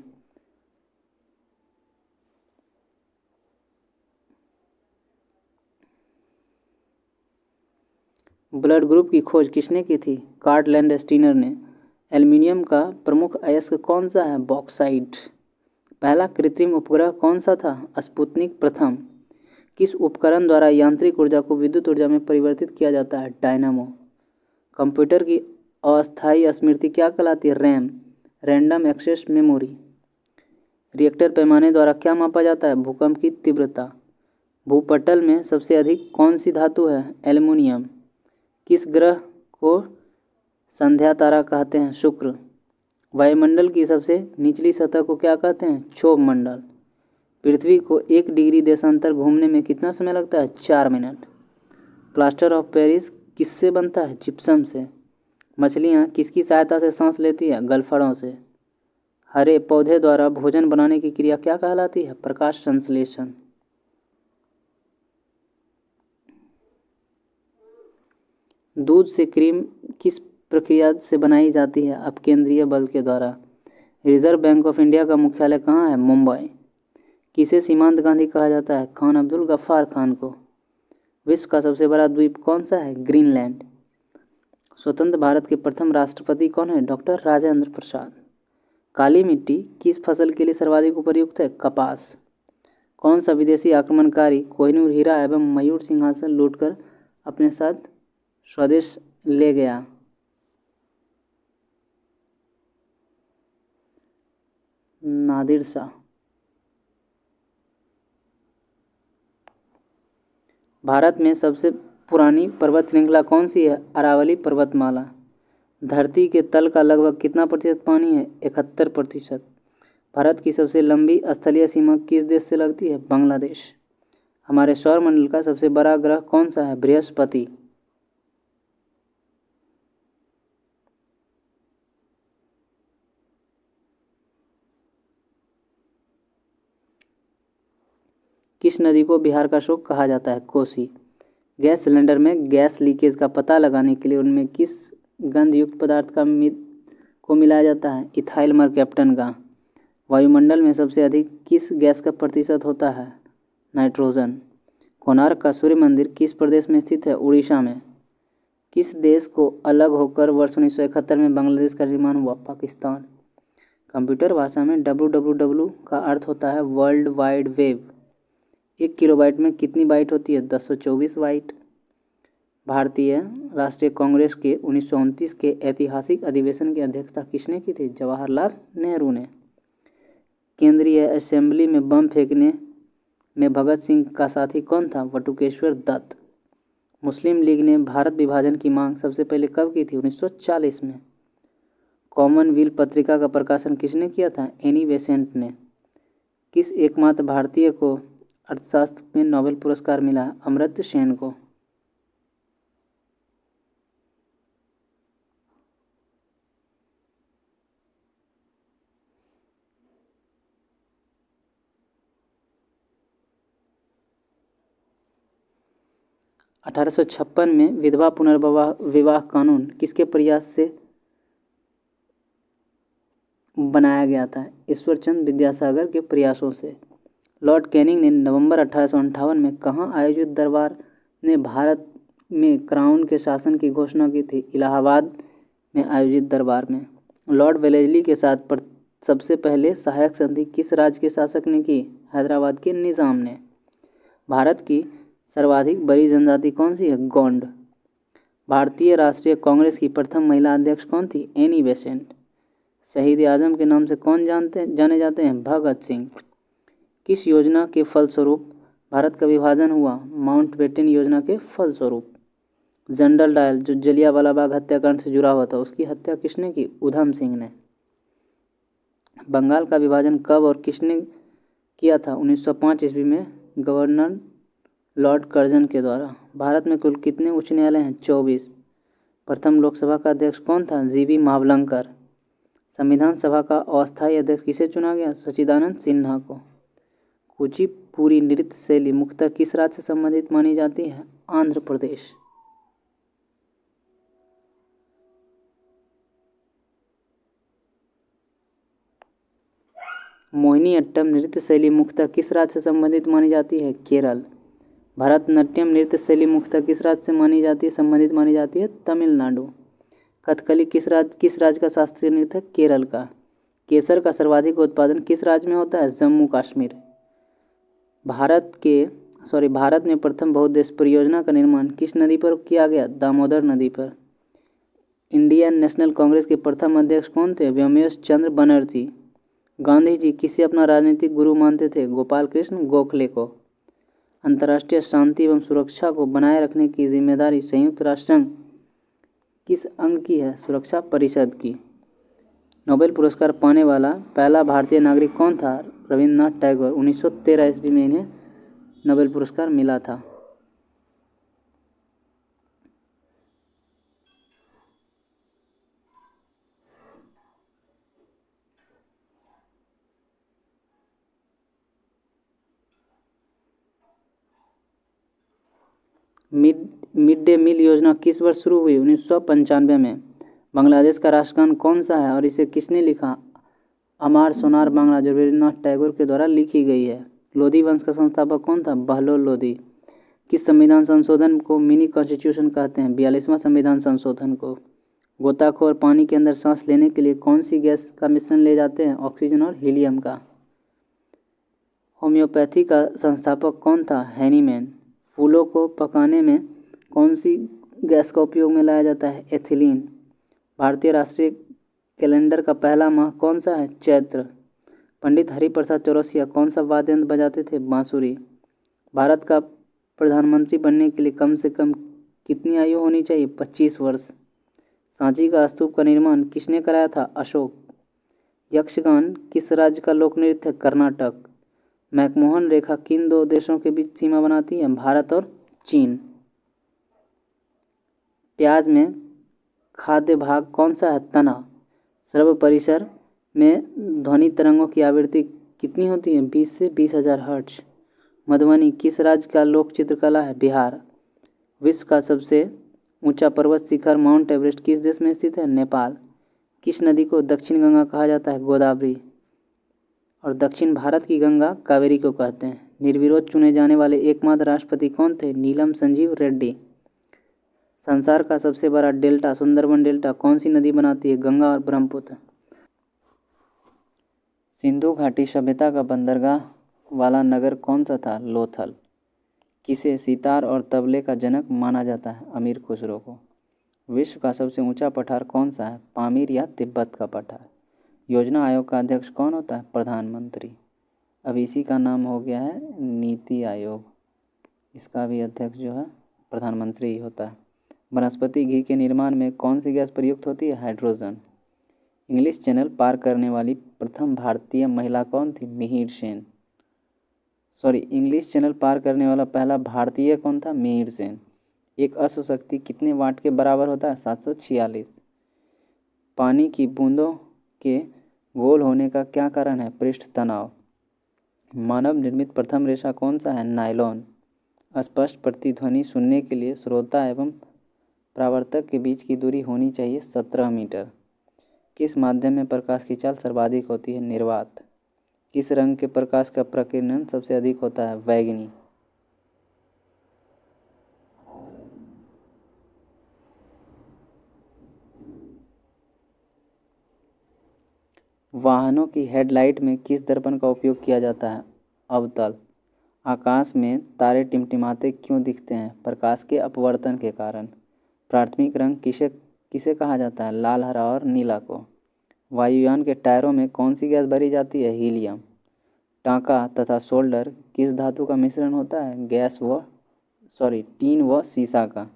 ब्लड ग्रुप की खोज किसने की थी? कार्ल लैंडस्टीनर ने। एल्युमिनियम का प्रमुख अयस्क कौन सा है? बॉक्साइट। पहला कृत्रिम उपग्रह कौन सा था? स्पुतनिक प्रथम। किस उपकरण द्वारा यांत्रिक ऊर्जा को विद्युत ऊर्जा में परिवर्तित किया जाता है? डायनामो। कंप्यूटर की अस्थायी स्मृति क्या कहलाती है? RAM. Random access memory. Reactor पैमाने द्वारा क्या मापा जाता है? भूकंप की तीव्रता। भूपटल में सबसे अधिक कौन सी धातु है? एल्युमिनियम। किस ग्रह को संध्या तारा कहते हैं? शुक्र। वायुमंडल की सबसे निचली सतह को क्या कहते हैं? क्षोभ मंडल। पृथ्वी को 1 डिग्री देशांतर घूमने में कितना समय लगता है? 4 मिनट। प्लास्टर ऑफ पेरिस किससे बनता है? जिप्सम से। मछलियाँ किसकी सहायता से सांस लेती है? गलफड़ों से। हरे पौधे द्वारा भोजन बनाने की क्रिया क्या कहलाती है? प्रकाश संश्लेषण। दूध से क्रीम किस प्रक्रिया से बनाई जाती है? अपकेंद्रीय बल के द्वारा। रिजर्व बैंक ऑफ इंडिया का मुख्यालय कहाँ है? मुंबई। किसे सीमांत गांधी कहा जाता है? खान अब्दुल गफ्फार खान को। विश्व का सबसे बड़ा द्वीप कौन सा है? ग्रीनलैंड। स्वतंत्र भारत के प्रथम राष्ट्रपति कौन है? डॉक्टर राजेंद्र प्रसाद। काली मिट्टी किस फसल के लिए सर्वाधिक उपयुक्त है? कपास। कौन सा विदेशी आक्रमणकारी कोहिनूर हीरा एवं मयूर सिंहासन लूटकर अपने साथ स्वदेश ले गया? नादिर शाह। भारत में सबसे पुरानी पर्वत श्रृंखला कौन सी है? अरावली पर्वतमाला। धरती के तल का लगभग कितना प्रतिशत पानी है? 71%। भारत की सबसे लंबी स्थलीय सीमा किस देश से लगती है? बांग्लादेश। हमारे सौरमंडल का सबसे बड़ा ग्रह कौन सा है? बृहस्पति। किस नदी को बिहार का शोक कहा जाता है? कोसी। गैस सिलेंडर में गैस लीकेज का पता लगाने के लिए उनमें किस गंध युक्त पदार्थ को मिलाया जाता है? इथाइल मरकैप्टन का। वायुमंडल में सबसे अधिक किस गैस का प्रतिशत होता है? नाइट्रोजन। कोणार्क का सूर्य मंदिर किस प्रदेश में स्थित है? उड़ीसा में। किस देश को अलग होकर वर्ष 1971 में बांग्लादेश का निर्माण हुआ? पाकिस्तान। कंप्यूटर भाषा में www का अर्थ होता है वर्ल्ड वाइड वेब। 1 किलोबाइट में कितनी बाइट होती है? 1024 बाइट। भारतीय राष्ट्रीय कांग्रेस के 1929 के ऐतिहासिक अधिवेशन की अध्यक्षता किसने की थी? जवाहरलाल नेहरू ने। केंद्रीय असेंबली में बम फेंकने में भगत सिंह का साथी कौन था? बटुकेश्वर दत्त। मुस्लिम लीग ने भारत विभाजन की मांग सबसे पहले कब की थी? 1940 में। कॉमनवेल्थ पत्रिका का प्रकाशन किसने किया था? एनी बेसेंट ने। किस एकमात्र भारतीय को अर्थशास्त्र में नोबेल पुरस्कार मिला? अमर्त्य सेन को। अठारह सौ 56 में विधवा पुनर्विवाह कानून किसके प्रयास से बनाया गया था? ईश्वरचंद विद्यासागर के प्रयासों से। लॉर्ड कैनिंग ने नवंबर 1858 में कहाँ आयोजित दरबार में भारत में क्राउन के शासन की घोषणा की थी? इलाहाबाद में आयोजित दरबार में। लॉर्ड वेलेस्ली के साथ सबसे पहले सहायक संधि किस राज्य के शासक ने की? हैदराबाद के निज़ाम ने। भारत की सर्वाधिक बड़ी जनजाति कौन सी है? गोंड। भारतीय राष्ट्रीय कांग्रेस की प्रथम महिला अध्यक्ष कौन थी? Annie Besant. शहीद आजम के नाम से कौन जाने जाते हैं? भगत सिंह। किस योजना के फलस्वरूप भारत का विभाजन हुआ? माउंटबेटन योजना के फलस्वरूप। जनरल डायल जो जलियांवाला बाग हत्याकांड से जुड़ा हुआ था, उसकी हत्या किसने की? उधम सिंह ने। बंगाल का विभाजन कब और किसने किया था? 1905 ईस्वी में गवर्नर लॉर्ड कर्जन के द्वारा। भारत में कुल कितने उच्च न्यायालय हैं? 24। प्रथम लोकसभा का अध्यक्ष कौन था? जीवी मावलंकर। संविधान सभा का अस्थायी अध्यक्ष किसे चुना गया? सच्चिदानंद सिन्हा को। कुचिपुड़ी नृत्य शैली मुख्यतः किस राज्य से संबंधित मानी जाती है? आंध्र प्रदेश। मोहिनीअट्टम नृत्य शैली मुख्यतः किस राज्य से संबंधित मानी जाती है? केरल। भरतनाट्यम नृत्य शैली मुख्यतः किस राज्य से संबंधित मानी जाती है? तमिलनाडु। कथकली किस राज्य का शास्त्रीय नृत्य है? केरल का। केसर का सर्वाधिक उत्पादन किस राज्य में होता है? जम्मू कश्मीर। भारत में प्रथम बहुउद्देश्य परियोजना का निर्माण किस नदी पर किया गया? दामोदर नदी पर। इंडियन नेशनल कांग्रेस के प्रथम अध्यक्ष कौन थे? व्योमेश चंद्र बनर्जी। गांधी जी किसे अपना राजनीतिक गुरु मानते थे? गोपाल कृष्ण गोखले को। अंतर्राष्ट्रीय शांति एवं सुरक्षा को बनाए रखने की जिम्मेदारी संयुक्त राष्ट्र संघ किस अंग की है? सुरक्षा परिषद की। नोबेल पुरस्कार पाने वाला पहला भारतीय नागरिक कौन था? रविन्द्रनाथ टैगोर। 1913 ईस्वी में इन्हें नोबेल पुरस्कार मिला था। मिड डे मील योजना किस वर्ष शुरू हुई? 1995 में। बांग्लादेश का राष्ट्रगान कौन सा है और इसे किसने लिखा? अमार सोनार बांग्ला जो रविन्द्रनाथ टैगोर के द्वारा लिखी गई है। लोधी वंश का संस्थापक कौन था? बहलोल लोधी। किस संविधान संशोधन को मिनी कॉन्स्टिट्यूशन कहते हैं? 42वां संविधान संशोधन को। गोताखोर पानी के अंदर सांस लेने के लिए कौन सी गैस का मिश्रण ले जाते हैं? ऑक्सीजन और हीलियम का। होम्योपैथी का संस्थापक कौन था? हैनीमैन। फूलों को पकाने में कौन सी गैस का उपयोग में लाया जाता है? एथिलीन। भारतीय राष्ट्रीय कैलेंडर का पहला माह कौन सा है? चैत्र। पंडित हरिप्रसाद चौरसिया कौन सा वाद्य यंत्र बजाते थे? बांसुरी। भारत का प्रधानमंत्री बनने के लिए कम से कम कितनी आयु होनी चाहिए? 25 वर्ष। सांची का स्तूप का निर्माण किसने कराया था? अशोक। यक्षगान किस राज्य का लोक नृत्य है? कर्नाटक। मैकमोहन रेखा किन दो देशों के बीच सीमा बनाती है? भारत और चीन। प्याज में खाद्य भाग कौन सा है? तना। श्रव्य परिसर में ध्वनि तरंगों की आवृत्ति कितनी होती है? 20 से 20,000 हर्ट्ज। मधुबनी किस राज्य का लोक चित्रकला है? बिहार। विश्व का सबसे ऊंचा पर्वत शिखर माउंट एवरेस्ट किस देश में स्थित है? नेपाल। किस नदी को दक्षिण गंगा कहा जाता है? गोदावरी। और दक्षिण भारत की गंगा कावेरी को कहते हैं। निर्विरोध चुने जाने वाले एकमात्र राष्ट्रपति कौन थे? नीलम संजीव रेड्डी। संसार का सबसे बड़ा डेल्टा सुंदरबन डेल्टा कौन सी नदी बनाती है? गंगा और ब्रह्मपुत्र। सिंधु घाटी सभ्यता का बंदरगाह वाला नगर कौन सा था? लोथल। किसे सितार और तबले का जनक माना जाता है? अमीर खुसरो को। विश्व का सबसे ऊंचा पठार कौन सा है? पामीर या तिब्बत का पठार। योजना आयोग का अध्यक्ष कौन होता है? प्रधानमंत्री। अब इसी का नाम हो गया है नीति आयोग। इसका भी अध्यक्ष जो है प्रधानमंत्री ही होता है। वनस्पति घी के निर्माण में कौन सी गैस प्रयुक्त होती है? हाइड्रोजन। इंग्लिश चैनल पार करने वाली प्रथम भारतीय महिला कौन थी? मिहिर सेन। इंग्लिश चैनल पार करने वाला पहला भारतीय कौन था? मिहिर सेन। एक अश्व शक्ति कितने वाट के बराबर होता है? 746। पानी की बूंदों के गोल होने का क्या कारण है? पृष्ठ तनाव। मानव निर्मित प्रथम रेशा कौन सा है? नायलॉन। स्पष्ट प्रतिध्वनि सुनने के लिए श्रोता एवं परावर्तक के बीच की दूरी होनी चाहिए 17 मीटर। किस माध्यम में प्रकाश की चाल सर्वाधिक होती है? निर्वात। किस रंग के प्रकाश का प्रकीर्णन सबसे अधिक होता है? बैंगनी। वाहनों की हेडलाइट में किस दर्पण का उपयोग किया जाता है? अवतल। आकाश में तारे टिमटिमाते क्यों दिखते हैं? प्रकाश के अपवर्तन के कारण। प्राथमिक रंग किसे किसे कहा जाता है? लाल, हरा और नीला को। वायुयान के टायरों में कौन सी गैस भरी जाती है? हीलियम। टांका तथा सोल्डर किस धातु का मिश्रण होता है? टीन व सीसा का।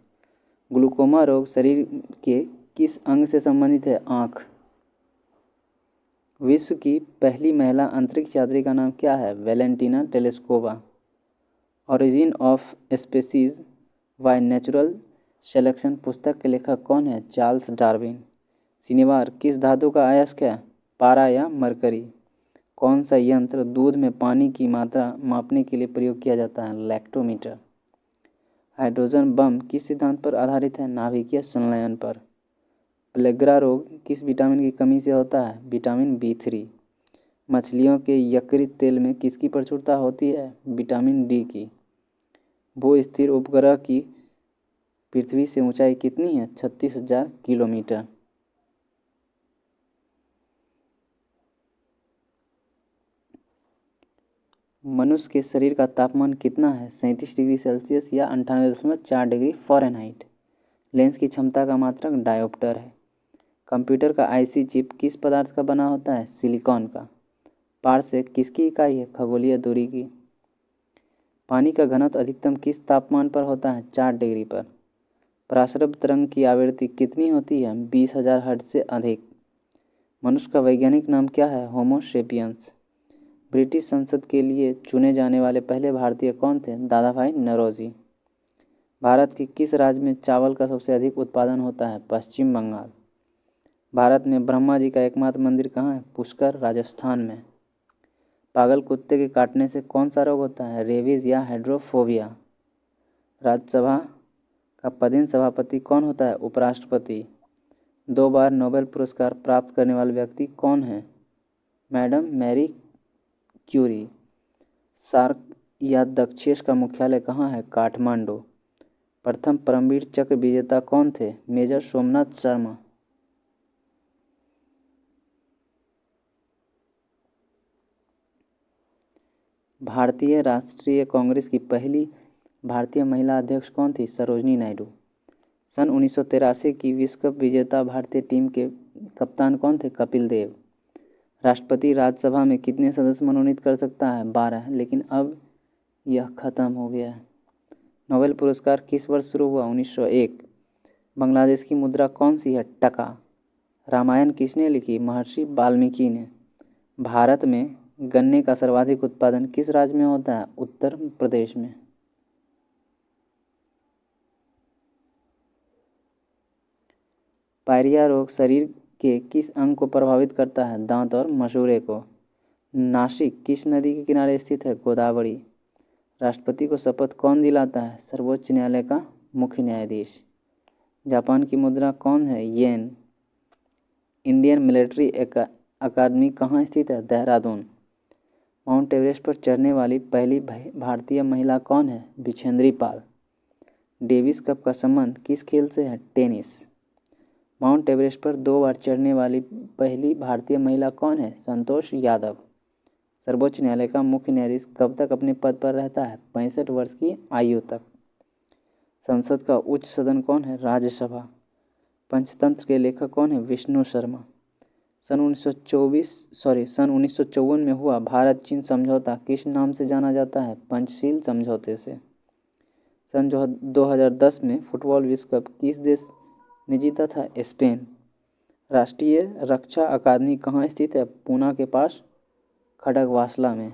ग्लूकोमा रोग शरीर के किस अंग से संबंधित है? आँख। विश्व की पहली महिला अंतरिक्ष यात्री का नाम क्या है? Valentina Tereshkova. Origin of species by natural selection पुस्तक के लेखक कौन है? Charles Darwin. शनिवार किस धातु का अयस्क है? पारा या मरकरी। कौन सा यंत्र दूध में पानी की मात्रा मापने के लिए प्रयोग किया जाता है? लैक्टोमीटर। हाइड्रोजन बम किस सिद्धांत पर आधारित है? नाभिकीय संलयन पर। प्लेग्रा रोग किस विटामिन की कमी से होता है? Vitamin B3। मछलियों के यकृत तेल में किसकी प्रचुरता होती है? विटामिन D की। भू स्थिर उपग्रह की पृथ्वी से ऊंचाई कितनी है? 36,000 किलोमीटर। मनुष्य के शरीर का तापमान कितना है? 37 डिग्री सेल्सियस या 98.4 डिग्री फ़ारेनहाइट। लेंस की क्षमता का मात्रक डायोप्टर है। कंप्यूटर का IC चिप किस पदार्थ का बना होता है? सिलिकॉन का। पारसेक किसकी इकाई है? खगोलीय दूरी की। पानी का घनत्व अधिकतम किस तापमान पर होता है? 4 डिग्री पर। पराश्रव्य तरंग की आवृत्ति कितनी होती है? 20,000 हर्ट्ज से अधिक। मनुष्य का वैज्ञानिक नाम क्या है? होमो सेपियंस। ब्रिटिश संसद के लिए चुने जाने वाले पहले भारतीय कौन थे? दादा भाई नौरोजी। भारत के किस राज्य में चावल का सबसे अधिक उत्पादन होता है? पश्चिम बंगाल। भारत में ब्रह्मा जी का एकमात्र मंदिर कहाँ है? पुष्कर, राजस्थान में। पागल कुत्ते के काटने से कौन सा रोग होता है? रेबीज या हाइड्रोफोबिया। राज्यसभा का पदेन सभापति कौन होता है? उपराष्ट्रपति। 2 बार नोबेल पुरस्कार प्राप्त करने वाले व्यक्ति कौन है? Madam Marie Curie. सार्क या दक्षेश का मुख्यालय कहाँ है? काठमांडू। प्रथम परमवीर चक्र विजेता कौन थे? मेजर सोमनाथ शर्मा। भारतीय राष्ट्रीय कांग्रेस की पहली भारतीय महिला अध्यक्ष कौन थी? सरोजनी नायडू। सन 1983 की विश्व कप विजेता भारतीय टीम के कप्तान कौन थे? कपिल देव। राष्ट्रपति राज्यसभा में कितने सदस्य मनोनीत कर सकता है? 12, लेकिन अब यह खत्म हो गया है। नोबेल पुरस्कार किस वर्ष शुरू हुआ? 1901। बांग्लादेश की मुद्रा कौन सी है? टका। रामायण किसने लिखी? महर्षि वाल्मीकि ने। भारत में गन्ने का सर्वाधिक उत्पादन किस राज्य में होता है? उत्तर प्रदेश में। पायरिया रोग शरीर के किस अंग को प्रभावित करता है? दांत और मसूड़े को। नासिक किस नदी के किनारे स्थित है? गोदावरी। राष्ट्रपति को शपथ कौन दिलाता है? सर्वोच्च न्यायालय का मुख्य न्यायाधीश। जापान की मुद्रा कौन है? येन। इंडियन मिलिट्री अकादमी कहाँ स्थित है? देहरादून। माउंट एवरेस्ट पर चढ़ने वाली पहली भारतीय महिला कौन है? बिछेंद्री पाल। डेविस कप का संबंध किस खेल से है? टेनिस। माउंट एवरेस्ट पर 2 बार चढ़ने वाली पहली भारतीय महिला कौन है? संतोष यादव। सर्वोच्च न्यायालय का मुख्य न्यायाधीश कब तक अपने पद पर रहता है? 65 वर्ष की आयु तक। संसद का उच्च सदन कौन है? राज्यसभा। पंचतंत्र के लेखक कौन है? विष्णु शर्मा। सन 1954 में हुआ भारत चीन समझौता किस नाम से जाना जाता है? पंचशील समझौते से। सन 2010 में फुटबॉल विश्व कप किस देश ने जीता था? स्पेन। राष्ट्रीय रक्षा अकादमी कहाँ स्थित है? पूना के पास खड़गवासला में।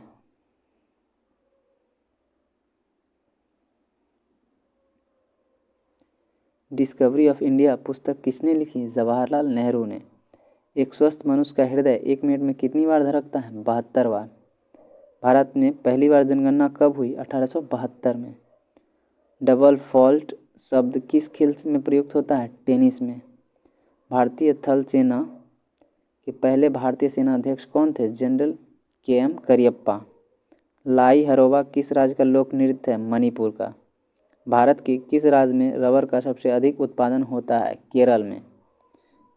डिस्कवरी ऑफ इंडिया पुस्तक किसने लिखी? जवाहरलाल नेहरू ने। एक स्वस्थ मनुष्य का हृदय 1 मिनट में कितनी बार धड़कता है? 72 बार। भारत में पहली बार जनगणना कब हुई? 1872 में। डबल फॉल्ट शब्द किस खेल में प्रयुक्त होता है? टेनिस में। भारतीय थल सेना के पहले भारतीय सेना अध्यक्ष कौन थे? General KM Cariappa. लाई हरोबा किस राज्य का लोक नृत्य है? मणिपुर का। भारत के किस राज्य में रबर का सबसे अधिक उत्पादन होता है? केरल में।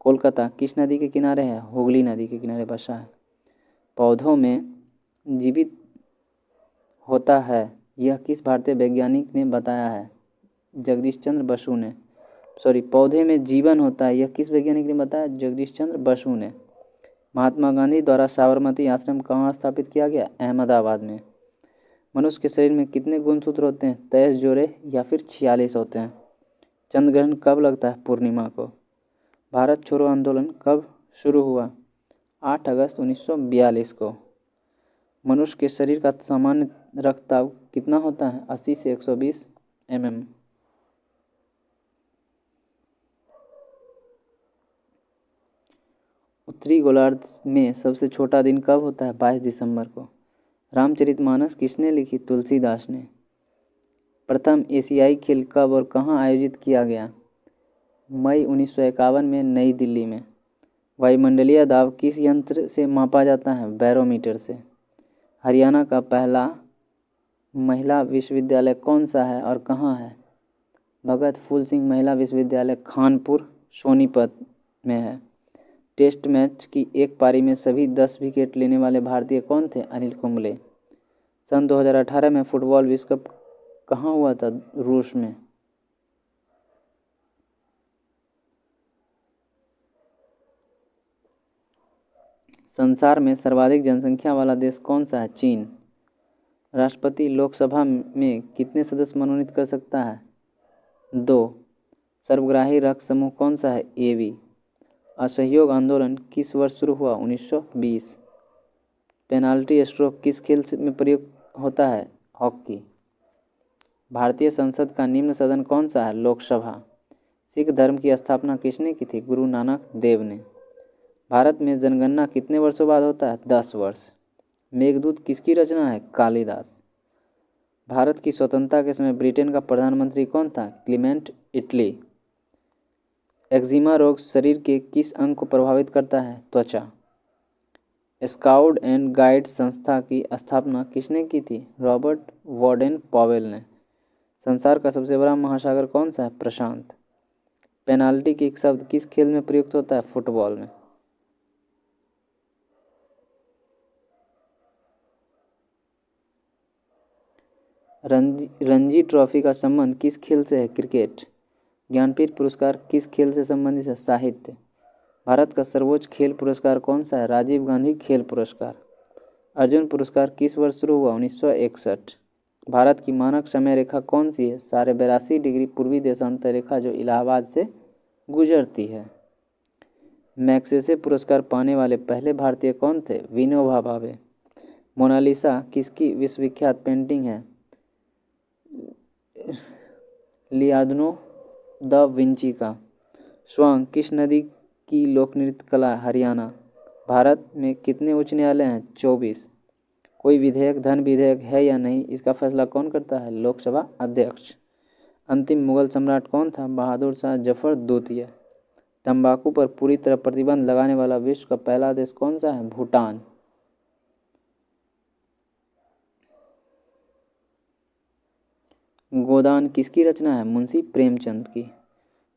कोलकाता किस नदी के किनारे है? हुगली नदी के किनारे बसा है। पौधों में जीवित होता है यह किस भारतीय वैज्ञानिक ने बताया है? जगदीश चंद्र बसु ने। पौधे में जीवन होता है यह किस वैज्ञानिक ने बताया? जगदीश चंद्र बसु ने। महात्मा गांधी द्वारा साबरमती आश्रम कहाँ स्थापित किया गया? अहमदाबाद में। मनुष्य के शरीर में कितने गुणसूत्र होते हैं? 23 जोड़े या फिर 46 होते हैं। चंद्र ग्रहण कब लगता है? पूर्णिमा को। भारत छोड़ो आंदोलन कब शुरू हुआ? 8 अगस्त 1942 को। मनुष्य के शरीर का सामान्य रक्तचाप कितना होता है? 80 से 120 mm। उत्तरी गोलार्ध में सबसे छोटा दिन कब होता है? 22 दिसंबर को। रामचरितमानस किसने लिखी? तुलसीदास ने। प्रथम एशियाई खेल कब और कहाँ आयोजित किया गया? मई 1951 में नई दिल्ली में। वायुमंडलीय दाब किस यंत्र से मापा जाता है? बैरोमीटर से। हरियाणा का पहला महिला विश्वविद्यालय कौन सा है और कहाँ है? भगत फूल सिंह महिला विश्वविद्यालय खानपुर सोनीपत में है। टेस्ट मैच की एक पारी में सभी 10 विकेट लेने वाले भारतीय कौन थे? अनिल कुंबले। सन 2018 में फुटबॉल विश्व कप कहाँ हुआ था? रूस में। संसार में सर्वाधिक जनसंख्या वाला देश कौन सा है? चीन। राष्ट्रपति लोकसभा में कितने सदस्य मनोनीत कर सकता है? 2। सर्वग्राही रक्त समूह कौन सा है? AB। असहयोग आंदोलन किस वर्ष शुरू हुआ? 1920। पेनाल्टी स्ट्रोक किस खेल में प्रयुक्त होता है? हॉकी। भारतीय संसद का निम्न सदन कौन सा है? लोकसभा। सिख धर्म की स्थापना किसने की थी? गुरु नानक देव ने। भारत में जनगणना कितने वर्षों बाद होता है? 10 वर्ष। मेघदूत किसकी रचना है? कालिदास। भारत की स्वतंत्रता के समय ब्रिटेन का प्रधानमंत्री कौन था? Clement Italy. एक्जिमा रोग शरीर के किस अंग को प्रभावित करता है? त्वचा। स्काउट एंड गाइड संस्था की स्थापना किसने की थी? रॉबर्ट वॉर्डन पॉवेल ने। संसार का सबसे बड़ा महासागर कौन सा है? प्रशांत। पेनाल्टी किक शब्द किस खेल में प्रयुक्त होता है? फुटबॉल में। रणजी ट्रॉफी का संबंध किस खेल से है? क्रिकेट। ज्ञानपीठ पुरस्कार किस खेल से संबंधित है? साहित्य। भारत का सर्वोच्च खेल पुरस्कार कौन सा है? राजीव गांधी खेल पुरस्कार। अर्जुन पुरस्कार किस वर्ष शुरू हुआ? 1961। भारत की मानक समय रेखा कौन सी है? 82.5 डिग्री पूर्वी देशांतर रेखा जो इलाहाबाद से गुजरती है। मैग्सेसे पुरस्कार पाने वाले पहले भारतीय कौन थे? विनोबा भावे। मोनालिसा किसकी विश्वविख्यात पेंटिंग है? लियोनार्डो दा विंची का। स्वांग किस नदी की लोक नृत्य कला? हरियाणा। भारत में कितने उच्च न्यायालय हैं? 24। कोई विधेयक धन विधेयक है या नहीं, इसका फैसला कौन करता है? लोकसभा अध्यक्ष। अंतिम मुगल सम्राट कौन था? बहादुर शाह जफर द्वितीय। तंबाकू पर पूरी तरह प्रतिबंध लगाने वाला विश्व का पहला देश कौन सा है? भूटान। गोदान किसकी रचना है? मुंशी प्रेमचंद की।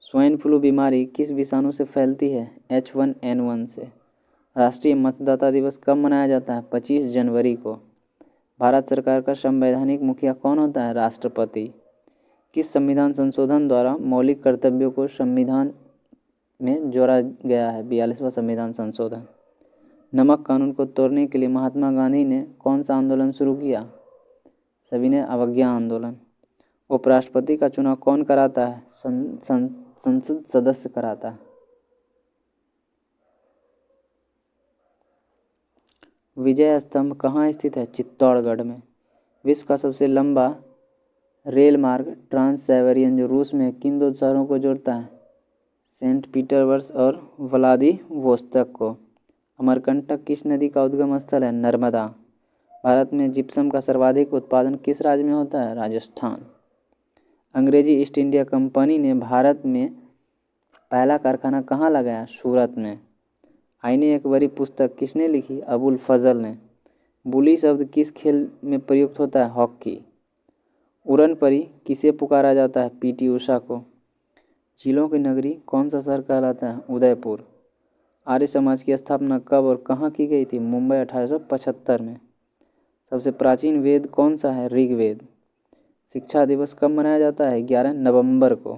स्वाइन फ्लू बीमारी किस विषाणु से फैलती है? H1N1 से। राष्ट्रीय मतदाता दिवस कब मनाया जाता है? 25 जनवरी को। भारत सरकार का संवैधानिक मुखिया कौन होता है? राष्ट्रपति। किस संविधान संशोधन द्वारा मौलिक कर्तव्यों को संविधान में जोड़ा गया है? 42वां संविधान संशोधन। नमक कानून को तोड़ने के लिए महात्मा गांधी ने कौन सा आंदोलन शुरू किया? सविनय अवज्ञा आंदोलन। उपराष्ट्रपति का चुनाव कौन कराता है? संसद सदस्य कराता है। विजय स्तंभ कहाँ स्थित है? चित्तौड़गढ़ में। विश्व का सबसे लंबा रेल मार्ग ट्रांस साइबेरियन जो रूस में किन दो शहरों को जोड़ता है? सेंट पीटर्सबर्ग और व्लादिवोस्तोक को। अमरकंटक किस नदी का उद्गम स्थल है? नर्मदा। भारत में जिप्सम का सर्वाधिक उत्पादन किस राज्य में होता है? राजस्थान। अंग्रेजी ईस्ट इंडिया कंपनी ने भारत में पहला कारखाना कहाँ लगाया? सूरत में। आईने अकबरी पुस्तक किसने लिखी? अबुल फजल ने। बुली शब्द किस खेल में प्रयुक्त होता है? हॉकी। उड़न परी किसे पुकारा जाता है? पीटी उषा को। झीलों की नगरी कौन सा शहर कहलाता है? उदयपुर। आर्य समाज की स्थापना कब और कहाँ की गई थी? मुंबई 1875 में। सबसे प्राचीन वेद कौन सा है? ऋग्वेद। शिक्षा दिवस कब मनाया जाता है? 11 नवंबर को।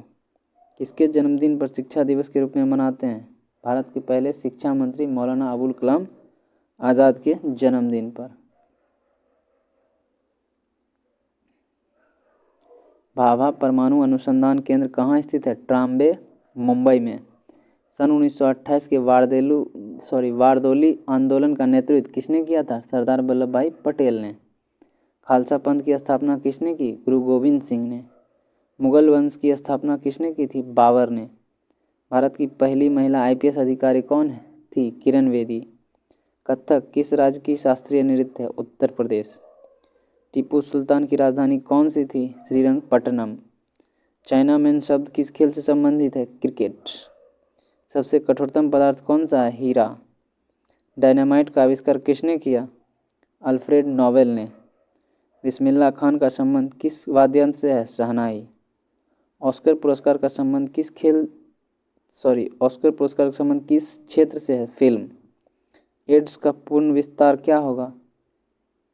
किसके जन्मदिन पर शिक्षा दिवस के रूप में मनाते हैं? भारत के पहले शिक्षा मंत्री मौलाना अबुल कलाम आज़ाद के जन्मदिन पर। भाभा परमाणु अनुसंधान केंद्र कहाँ स्थित है? ट्राम्बे, मुंबई में। सन 1928 के वारदोली आंदोलन का नेतृत्व किसने किया था? सरदार वल्लभ भाई पटेल ने। खालसा पंथ की स्थापना किसने की? गुरु गोविंद सिंह ने। मुगल वंश की स्थापना किसने की थी? बाबर ने। भारत की पहली महिला IPS अधिकारी कौन है? थी? किरण बेदी। कथक किस राज्य की शास्त्रीय नृत्य है? उत्तर प्रदेश। टीपू सुल्तान की राजधानी कौन सी थी? श्रीरंगपट्टनम। चाइना मैन शब्द किस खेल से संबंधित है? क्रिकेट। सबसे कठोरतम पदार्थ कौन सा है? हीरा। डायनामाइट का आविष्कार किसने किया? अल्फ्रेड नोबेल ने। बिस्मिल्लाह खान का संबंध किस वाद्य यंत्र से है? शहनाई। ऑस्कर पुरस्कार का संबंध किस क्षेत्र से है? फिल्म। एड्स का पूर्ण विस्तार क्या होगा?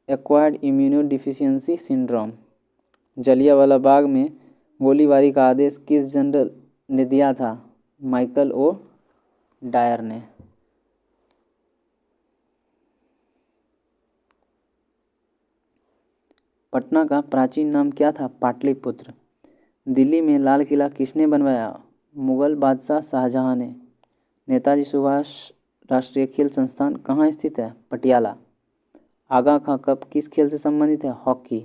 Acquired immunodeficiency syndrome. Jallianwala Bagh में गोलीबारी का आदेश किस जनरल ने दिया था? माइकल ओ डायर ने। पटना का प्राचीन नाम क्या था? पाटलिपुत्र। दिल्ली में लाल किला किसने बनवाया? मुगल बादशाह शाहजहां ने। नेताजी सुभाष राष्ट्रीय खेल संस्थान कहाँ स्थित है? पटियाला। आगा खां कप किस खेल से संबंधित है? हॉकी।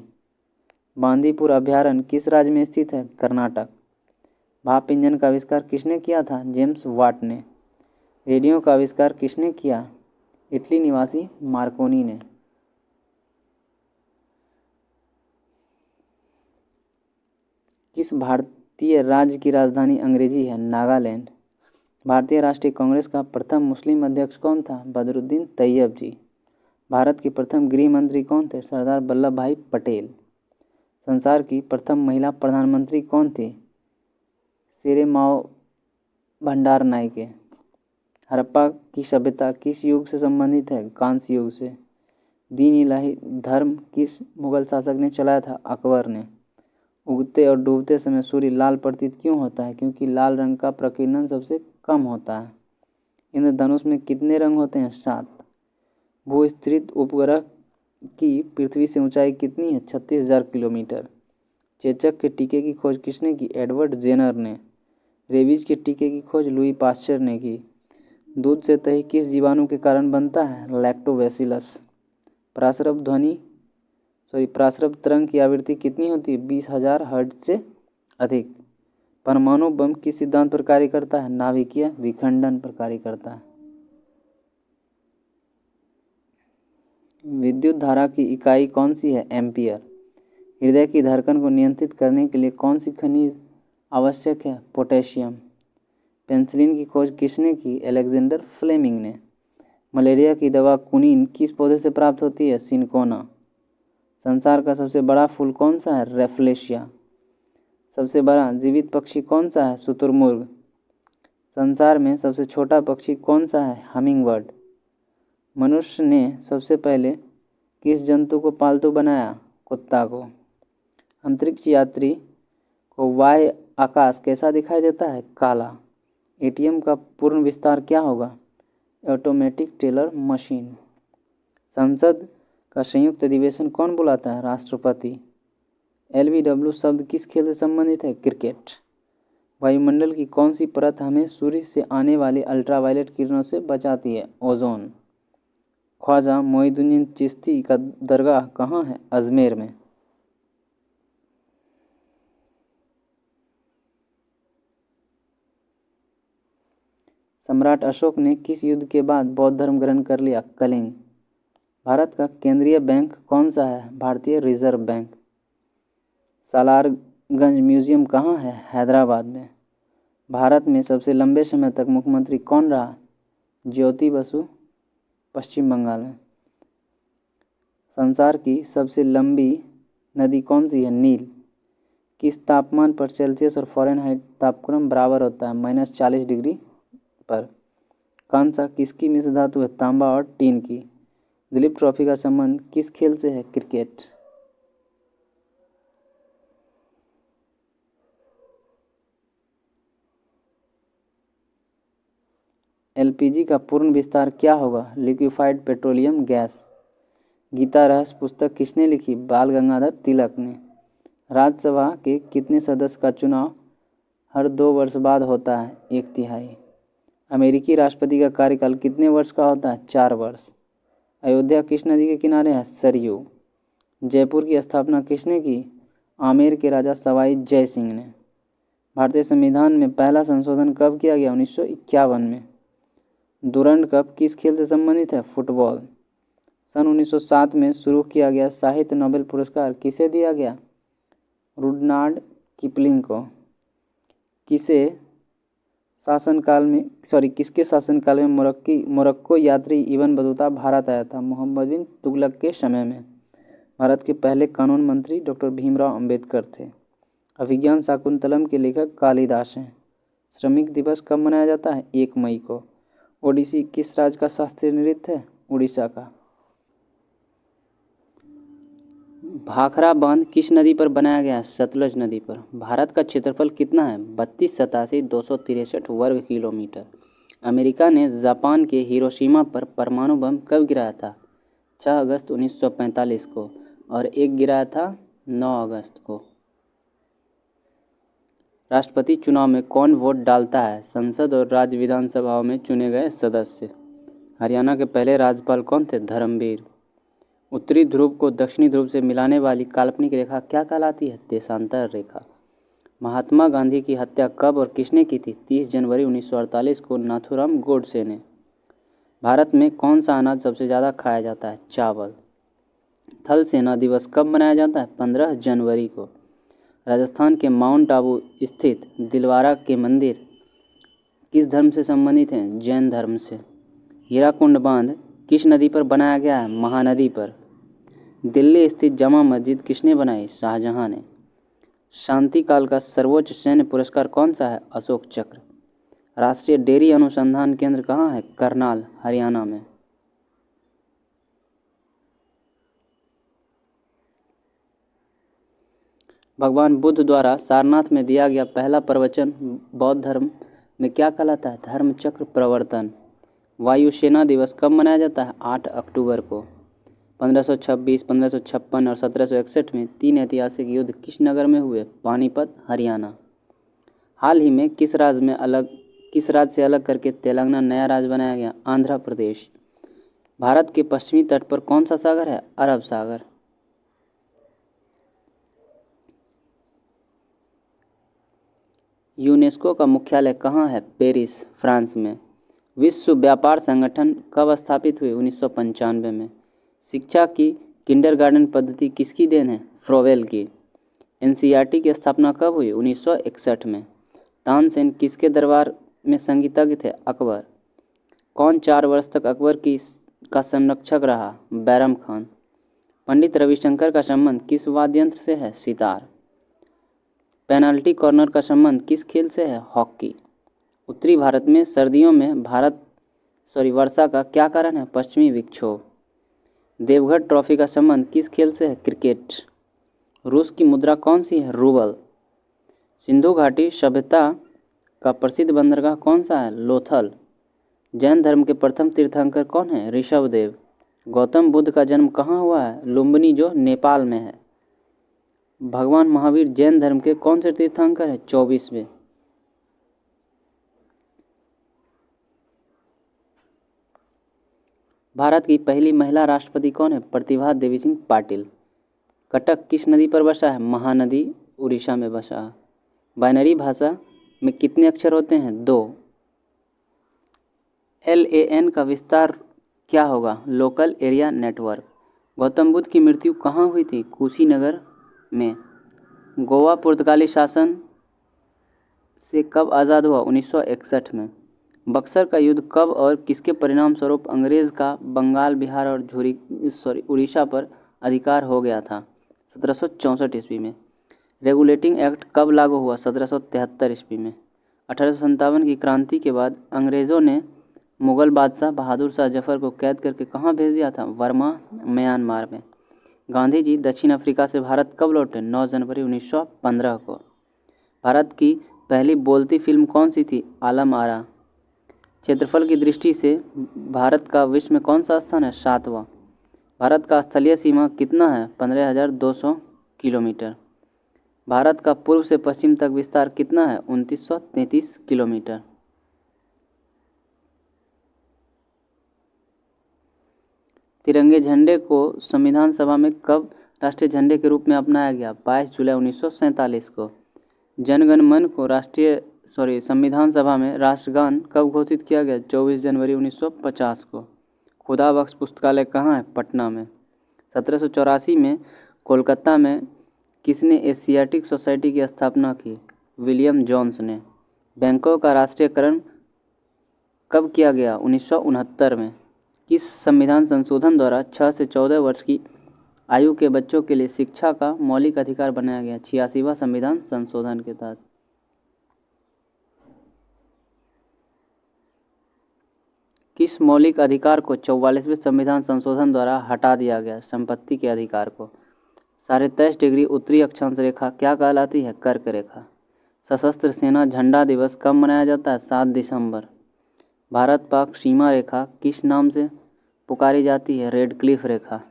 बांदीपुर अभयारण्य किस राज्य में स्थित है? कर्नाटक। भाप इंजन का आविष्कार किसने किया था? जेम्स वाट ने। रेडियो का आविष्कार किसने किया? इटली निवासी मार्कोनी ने। किस भारतीय राज्य की राजधानी अंग्रेजी है? नागालैंड। भारतीय राष्ट्रीय कांग्रेस का प्रथम मुस्लिम अध्यक्ष कौन था? बदरुद्दीन तैयब जी। भारत के प्रथम गृह मंत्री कौन थे? सरदार वल्लभ भाई पटेल। संसार की प्रथम महिला प्रधानमंत्री कौन थी? सिरिमाओ भंडार नायके। हड़प्पा की सभ्यता किस युग से संबंधित है? कांस्य युग से। दीन इलाही धर्म किस मुगल शासक ने चलाया था? अकबर ने। उगते और डूबते समय सूर्य लाल प्रतीत क्यों होता है? क्योंकि लाल रंग का प्रकीर्णन सबसे कम होता है। इंद्रधनुष में कितने रंग होते हैं? 7। भूस्थित उपग्रह की पृथ्वी से ऊंचाई कितनी है? 36,000 किलोमीटर। चेचक के टीके की खोज किसने की? एडवर्ड जेनर ने। रेबीज के टीके की खोज लुई पाश्चर ने की। दूध से दही किस जीवाणु के कारण बनता है? लैक्टोबैसिलस। प्रासरब तरंग की आवृत्ति कितनी होती है? 20,000 हर्ट्ज से अधिक। परमाणु बम किस सिद्धांत पर कार्य करता है? नाभिकीय विखंडन पर कार्य करता है। विद्युत धारा की इकाई कौन सी है? एम्पियर। हृदय की धड़कन को नियंत्रित करने के लिए कौन सी खनिज आवश्यक है? पोटेशियम। पेनिसिलिन की खोज किसने की? अलेक्जेंडर फ्लेमिंग ने। मलेरिया की दवा कुनीन किस पौधे से प्राप्त होती है? सिनकोना। संसार का सबसे बड़ा फूल कौन सा है? रेफ्लेशिया। सबसे बड़ा जीवित पक्षी कौन सा है? शुतुरमुर्ग। संसार में सबसे छोटा पक्षी कौन सा है? हमिंगबर्ड। मनुष्य ने सबसे पहले किस जंतु को पालतू बनाया? कुत्ता को। अंतरिक्ष यात्री को बाह्य आकाश कैसा दिखाई देता है? काला। एटीएम का पूर्ण विस्तार क्या होगा? Automatic teller machine. संसद का संयुक्त अधिवेशन कौन बुलाता है? राष्ट्रपति। एलबीडब्ल्यू शब्द किस खेल से संबंधित है? क्रिकेट। वायुमंडल की कौन सी परत हमें सूर्य से आने वाली अल्ट्रावायलेट किरणों से बचाती है? ओजोन। ख्वाजा मोइनुद्दीन चिश्ती का दरगाह कहाँ है? अजमेर में। सम्राट अशोक ने किस युद्ध के बाद बौद्ध धर्म ग्रहण कर लिया? कलिंग। भारत का केंद्रीय बैंक कौन सा है? भारतीय रिजर्व बैंक। सालारगंज म्यूजियम कहाँ है? हैदराबाद में। भारत में सबसे लंबे समय तक मुख्यमंत्री कौन रहा? ज्योति बसु, पश्चिम बंगाल में। संसार की सबसे लंबी नदी कौन सी है? नील। किस तापमान पर सेल्सियस और फ़ारेनहाइट तापक्रम बराबर होता है? -40 डिग्री पर। कांसा किसकी मिश्र धातु है? तांबा और टीन की। दिलीप ट्रॉफी का संबंध किस खेल से है? क्रिकेट। एलपीजी का पूर्ण विस्तार क्या होगा? Liquefied petroleum gas. गीता रहस्य पुस्तक किसने लिखी? बाल गंगाधर तिलक ने। राज्यसभा के कितने सदस्य का चुनाव हर 2 वर्ष बाद होता है? 1/3। अमेरिकी राष्ट्रपति का कार्यकाल कितने वर्ष का होता है? 4 वर्ष। अयोध्या किस नदी के किनारे है? सरयू। जयपुर की स्थापना किसने की? आमेर के राजा सवाई जय सिंह ने। भारतीय संविधान में पहला संशोधन कब किया गया? 1951 में। डुरंड कप किस खेल से संबंधित है? फुटबॉल। सन 1907 में शुरू किया गया साहित्य नोबेल पुरस्कार किसे दिया गया? रुडनार्ड किपलिंग को। किसके शासनकाल में मोरक्को यात्री इब्न बतूता भारत आया था? मोहम्मद बिन तुगलक के समय में। भारत के पहले कानून मंत्री डॉक्टर भीमराव अंबेडकर थे। अभिज्ञान शाकुंतलम के लेखक कालिदास हैं। श्रमिक दिवस कब मनाया जाता है? 1 मई को। ओडिसी किस राज्य का शास्त्रीय नृत्य है? उड़ीसा का। भाखड़ा बांध किस नदी पर बनाया गया है? सतलज नदी पर। भारत का क्षेत्रफल कितना है? 32,87,263 वर्ग किलोमीटर। अमेरिका ने जापान के हिरोशिमा पर परमाणु बम कब गिराया था? 6 अगस्त 1945 को और एक गिराया था 9 अगस्त को। राष्ट्रपति चुनाव में कौन वोट डालता है? संसद और राज्य विधानसभाओं में चुने गए सदस्य। हरियाणा के पहले राज्यपाल कौन थे? धर्मवीर। उत्तरी ध्रुव को दक्षिणी ध्रुव से मिलाने वाली काल्पनिक रेखा क्या कहलाती है? देशांतर रेखा। महात्मा गांधी की हत्या कब और किसने की थी? 30 जनवरी 1948 को नाथूराम गोडसे ने। भारत में कौन सा अनाज सबसे ज़्यादा खाया जाता है? चावल। थल सेना दिवस कब मनाया जाता है? 15 जनवरी को। राजस्थान के माउंट आबू स्थित दिलवारा के मंदिर किस धर्म से संबंधित हैं? जैन धर्म से। हीराकुंड बांध किस नदी पर बनाया गया है? महानदी पर। दिल्ली स्थित जामा मस्जिद किसने बनाई? शाहजहां ने। शांति काल का सर्वोच्च सैन्य पुरस्कार कौन सा है? अशोक चक्र। राष्ट्रीय डेयरी अनुसंधान केंद्र कहाँ है? करनाल, हरियाणा में। भगवान बुद्ध द्वारा सारनाथ में दिया गया पहला प्रवचन बौद्ध धर्म में क्या कहलाता है? धर्म चक्र प्रवर्तन। वायुसेना दिवस कब मनाया जाता है? 8 अक्टूबर को। 1526, 1556 और 1761 में 3 ऐतिहासिक युद्ध किस नगर में हुए? पानीपत, हरियाणा। हाल ही में किस राज्य से अलग करके तेलंगाना नया राज्य बनाया गया? आंध्र प्रदेश। भारत के पश्चिमी तट पर कौन सा सागर है? अरब सागर। यूनेस्को का मुख्यालय कहाँ है? पेरिस, फ्रांस में। विश्व व्यापार संगठन कब स्थापित हुई? 1995 में। शिक्षा की किंडरगार्टन पद्धति किसकी देन है? फ्रोवेल की। एनसीईआरटी की स्थापना कब हुई? 1961 में। तानसेन किसके दरबार में संगीतज्ञ थे? अकबर। कौन 4 वर्ष तक अकबर का संरक्षक रहा? बैरम खान। पंडित रविशंकर का संबंध किस वाद्य यंत्र से है? सितार। पेनाल्टी कॉर्नर का संबंध किस खेल से है? हॉकी। उत्तरी भारत में सर्दियों में वर्षा का क्या कारण है? पश्चिमी विक्षोभ। देवघर ट्रॉफी का संबंध किस खेल से है? क्रिकेट। रूस की मुद्रा कौन सी है? रूबल। सिंधु घाटी सभ्यता का प्रसिद्ध बंदरगाह कौन सा है? लोथल। जैन धर्म के प्रथम तीर्थंकर कौन है? ऋषभदेव। गौतम बुद्ध का जन्म कहाँ हुआ है? लुम्बिनी, जो नेपाल में है। भगवान महावीर जैन धर्म के कौन से तीर्थंकर हैं? 24वें। भारत की पहली महिला राष्ट्रपति कौन है? प्रतिभा देवी सिंह पाटिल। कटक किस नदी पर बसा है? महानदी, उड़ीसा में बसा है। बाइनरी भाषा में कितने अक्षर होते हैं? 2। LAN का विस्तार क्या होगा? Local area network. Gautam Buddha की मृत्यु कहाँ हुई थी? कुशीनगर में। गोवा पुर्तगाली शासन से कब आज़ाद हुआ? 1961 में। बक्सर का युद्ध कब और किसके परिणाम स्वरूप अंग्रेज का बंगाल, बिहार और उड़ीसा पर अधिकार हो गया था? 1764 ईस्वी में। रेगुलेटिंग एक्ट कब लागू हुआ? 1773 ईस्वी में। 1857 की क्रांति के बाद अंग्रेज़ों ने मुगल बादशाह बहादुर शाह जफर को कैद करके कहाँ भेज दिया था? बर्मा, म्यांमार में। गांधी जी दक्षिण अफ्रीका से भारत कब लौटे? 9 जनवरी 1915 को। भारत की पहली बोलती फिल्म कौन सी थी? आलम आरा। क्षेत्रफल की दृष्टि से भारत का विश्व में कौन सा स्थान है? 7वां। भारत का स्थलीय सीमा कितना है? 15,200 किलोमीटर। भारत का पूर्व से पश्चिम तक विस्तार कितना है? 2933 किलोमीटर। तिरंगे झंडे को संविधान सभा में कब राष्ट्रीय झंडे के रूप में अपनाया गया? 22 जुलाई 1947 को। जनगण मन को संविधान सभा में राष्ट्रगान कब घोषित किया गया? 24 जनवरी 1950 को। खुदा बख्श पुस्तकालय कहाँ है? पटना में। 1784 में कोलकाता में किसने एशियाटिक सोसाइटी की स्थापना की? विलियम जोन्स ने। बैंकों का राष्ट्रीयकरण कब किया गया? 1969 में। किस संविधान संशोधन द्वारा 6 से 14 वर्ष की आयु के बच्चों के लिए शिक्षा का मौलिक अधिकार बनाया गया? 86वां संविधान संशोधन के तहत। किस मौलिक अधिकार को 44वें संविधान संशोधन द्वारा हटा दिया गया? संपत्ति के अधिकार को। 23.5 डिग्री उत्तरी अक्षांश रेखा क्या कहलाती है? कर्क रेखा। सशस्त्र सेना झंडा दिवस कब मनाया जाता है? 7 दिसंबर। भारत पाक सीमा रेखा किस नाम से पुकारी जाती है? रेड क्लिफ रेखा।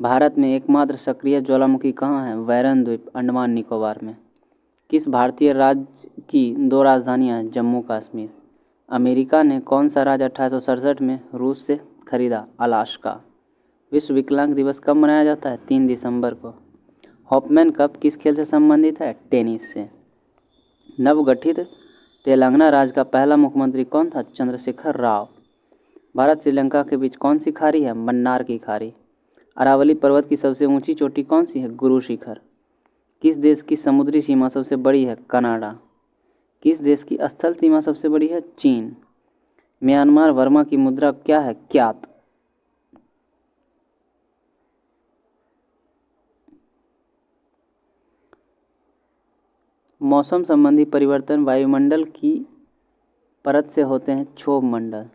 भारत में एकमात्र सक्रिय ज्वालामुखी कहाँ है? वैरन द्वीप, अंडमान निकोबार में। किस भारतीय राज्य की 2 राजधानियाँ हैं? जम्मू कश्मीर। अमेरिका ने कौन सा राज्य 1867 में रूस से खरीदा? अलास्का। विश्व विकलांग दिवस कब मनाया जाता है? 3 दिसंबर को। हॉपमैन कप किस खेल से संबंधित है? टेनिस से। नवगठित तेलंगाना राज्य का पहला मुख्यमंत्री कौन था? चंद्रशेखर राव। भारत श्रीलंका के बीच कौन सी खाड़ी है? मन्नार की खाड़ी। अरावली पर्वत की सबसे ऊंची चोटी कौन सी है? गुरु शिखर। किस देश की समुद्री सीमा सबसे बड़ी है? कनाडा। किस देश की स्थल सीमा सबसे बड़ी है? चीन। म्यांमार बर्मा की मुद्रा क्या है? क्यात। मौसम संबंधी परिवर्तन वायुमंडल की परत से होते हैं क्षोभ मंडल।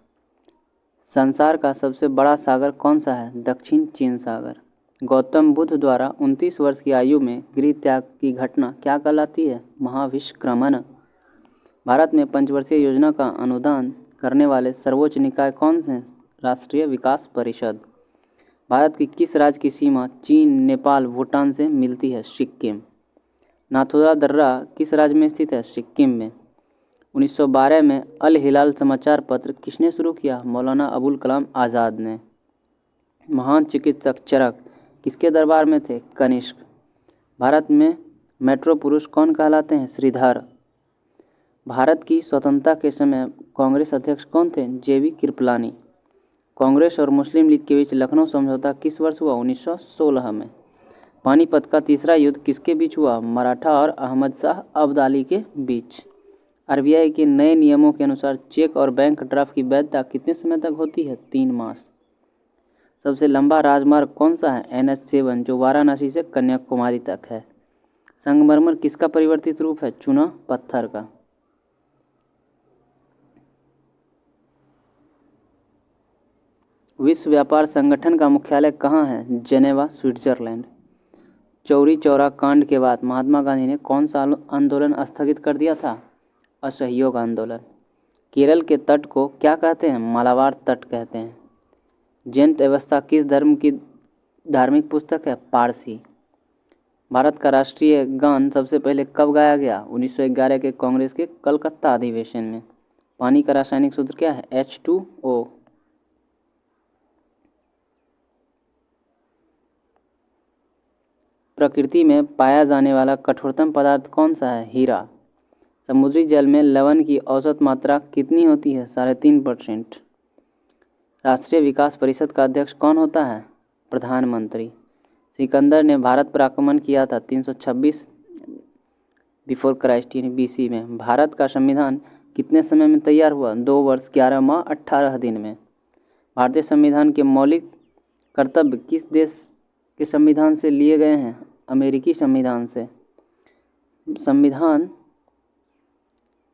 संसार का सबसे बड़ा सागर कौन सा है? दक्षिण चीन सागर। गौतम बुद्ध द्वारा 29 वर्ष की आयु में गृह त्याग की घटना क्या कहलाती है? महाविश्क्रमण। भारत में पंचवर्षीय योजना का अनुदान करने वाले सर्वोच्च निकाय कौन हैं? राष्ट्रीय विकास परिषद। भारत की किस राज्य की सीमा चीन, नेपाल, भूटान से मिलती है? सिक्किम। नाथुला दर्रा किस राज्य में स्थित है? सिक्किम में। 1912 में अल हिलाल समाचार पत्र किसने शुरू किया? मौलाना अबुल कलाम आज़ाद ने। महान चिकित्सक चरक किसके दरबार में थे? कनिष्क। भारत में मेट्रो पुरुष कौन कहलाते हैं? श्रीधर। भारत की स्वतंत्रता के समय कांग्रेस अध्यक्ष कौन थे? जेबी कृपलानी। कांग्रेस और मुस्लिम लीग के बीच लखनऊ समझौता किस वर्ष हुआ? 1916 में। पानीपत का तीसरा युद्ध किसके बीच हुआ? मराठा और अहमद शाह अब्दाली के बीच। आरबीआई के नए नियमों के अनुसार चेक और बैंक ड्राफ्ट की वैधता कितने समय तक होती है? 3 मास। सबसे लंबा राजमार्ग कौन सा है? NH7 जो वाराणसी से कन्याकुमारी तक है। संगमरमर किसका परिवर्तित रूप है? चूना पत्थर का। विश्व व्यापार संगठन का मुख्यालय कहाँ है? Geneva, Switzerland. चौरी चौरा कांड के बाद महात्मा गांधी ने कौन सा आंदोलन स्थगित कर दिया था? असहयोग आंदोलन। केरल के तट को क्या कहते हैं? मालाबार तट कहते हैं। जैन अवस्था किस धर्म की धार्मिक पुस्तक है? पारसी। भारत का राष्ट्रीय गान सबसे पहले कब गाया गया? 1911 के कांग्रेस के कलकत्ता अधिवेशन में। पानी का रासायनिक सूत्र क्या है? H2O। प्रकृति में पाया जाने वाला कठोरतम पदार्थ कौन सा है? हीरा। समुद्री जल में लवण की औसत मात्रा कितनी होती है? 3.5%। राष्ट्रीय विकास परिषद का अध्यक्ष कौन होता है? प्रधानमंत्री। सिकंदर ने भारत पर आक्रमण किया था 326 बिफोर क्राइस्ट यानी BC में। भारत का संविधान कितने समय में तैयार हुआ? 2 वर्ष 11 माह 18 दिन में। भारतीय संविधान के मौलिक कर्तव्य किस देश के संविधान से लिए गए हैं? अमेरिकी संविधान से। संविधान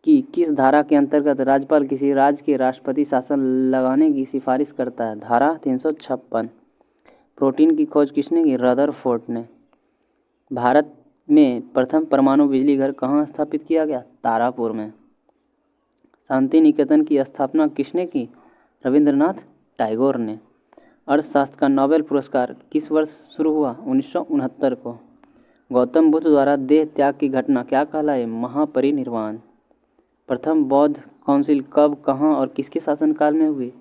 की किस धारा के अंतर्गत राज्यपाल किसी राज्य के राष्ट्रपति शासन लगाने की सिफारिश करता है? धारा 356। प्रोटीन की खोज किसने की? रदरफोर्ड ने। भारत में प्रथम परमाणु बिजली घर कहाँ स्थापित किया गया? तारापुर में। शांति निकेतन की स्थापना किसने की? रविंद्रनाथ टैगोर ने। अर्थशास्त्र का नोबेल पुरस्कार किस वर्ष शुरू हुआ? 1969 को। गौतम बुद्ध द्वारा देह त्याग की घटना क्या कहलाए? महापरिनिर्वाण। प्रथम बौद्ध काउंसिल कब, कहाँ और किसके शासनकाल में हुई?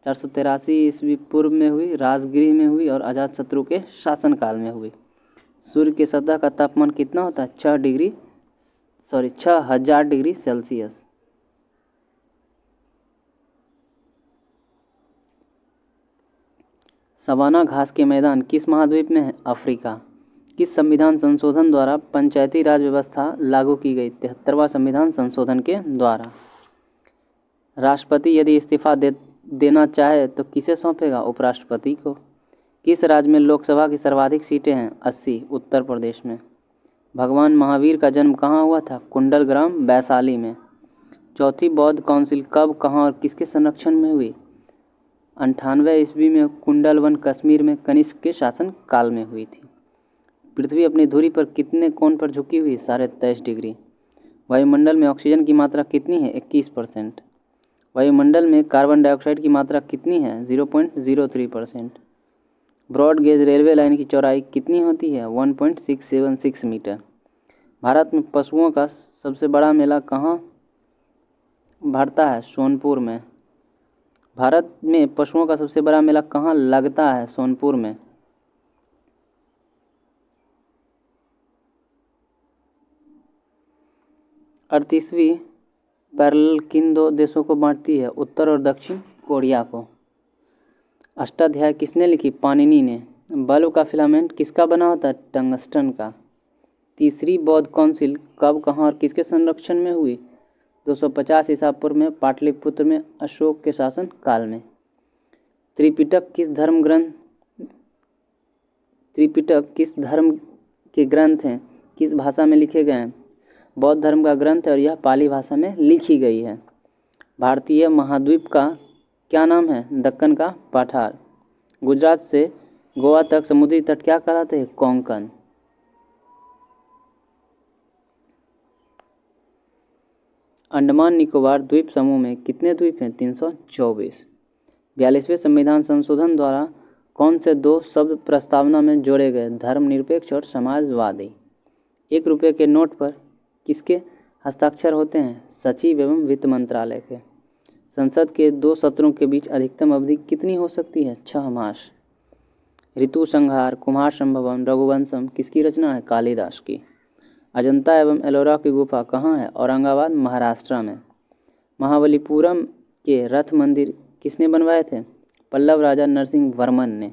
483 ईस्वी पूर्व में हुई, राजगृह में हुई और अजातशत्रु के शासनकाल में हुई। सूर्य के सतह का तापमान कितना होता है? 6000 डिग्री सेल्सियस। सवाना घास के मैदान किस महाद्वीप में है? अफ्रीका। किस संविधान संशोधन द्वारा पंचायती राज व्यवस्था लागू की गई? 73वां संविधान संशोधन के द्वारा। राष्ट्रपति यदि इस्तीफा देना चाहे तो किसे सौंपेगा? उपराष्ट्रपति को। किस राज्य में लोकसभा की सर्वाधिक सीटें हैं? 80, उत्तर प्रदेश में। भगवान महावीर का जन्म कहाँ हुआ था? कुंडलग्राम, वैशाली में। चौथी बौद्ध काउंसिल कब, कहाँ और किसके संरक्षण में हुई? 98 ईस्वी में कुंडलवन, कश्मीर में कनिष्क के शासन काल में हुई थी। पृथ्वी अपनी धुरी पर कितने कोण पर झुकी हुई? 23.5 डिग्री। वायुमंडल में ऑक्सीजन की मात्रा कितनी है? 21%। वायुमंडल में कार्बन डाइऑक्साइड की मात्रा कितनी है? 0.03%। ब्रॉड गेज रेलवे लाइन की चौड़ाई कितनी होती है? 1.676 मीटर। भारत में पशुओं का सबसे बड़ा मेला कहाँ भरता है? सोनपुर में। भारत में पशुओं का सबसे बड़ा मेला कहाँ लगता है? सोनपुर में। 38वीं पैरेलल किन 2 देशों को बांटती है? उत्तर और दक्षिण कोरिया को। अष्टाध्यायी किसने लिखी? पाणिनि ने। बल्ब का फिलामेंट किसका बना होता है? टंगस्टन का। तीसरी बौद्ध काउंसिल कब, कहाँ और किसके संरक्षण में हुई? 250 ईसा पूर्व में पाटलिपुत्र में अशोक के शासन काल में। त्रिपिटक किस धर्म के ग्रंथ हैं? किस भाषा में लिखे गए हैं? बौद्ध धर्म का ग्रंथ है और यह पाली भाषा में लिखी गई है। भारतीय महाद्वीप का क्या नाम है? दक्कन का पठार। गुजरात से गोवा तक समुद्री तट क्या कहलाते हैं? कोंकण। अंडमान निकोबार द्वीप समूह में कितने द्वीप हैं? 324। 42वें संविधान संशोधन द्वारा कौन से दो शब्द प्रस्तावना में जोड़े गए? धर्मनिरपेक्ष और समाजवादी। 1 रुपये के नोट पर किसके हस्ताक्षर होते हैं? सचिव एवं वित्त मंत्रालय के। संसद के 2 सत्रों के बीच अधिकतम अवधि कितनी हो सकती है? 6 मास। ऋतु संहार, कुमार संभवम, रघुवंशम किसकी रचना है? कालिदास की। अजंता एवं एलोरा की गुफा कहाँ है? औरंगाबाद, महाराष्ट्र में। महाबलीपुरम के रथ मंदिर किसने बनवाए थे? पल्लव राजा नरसिंह वर्मन ने।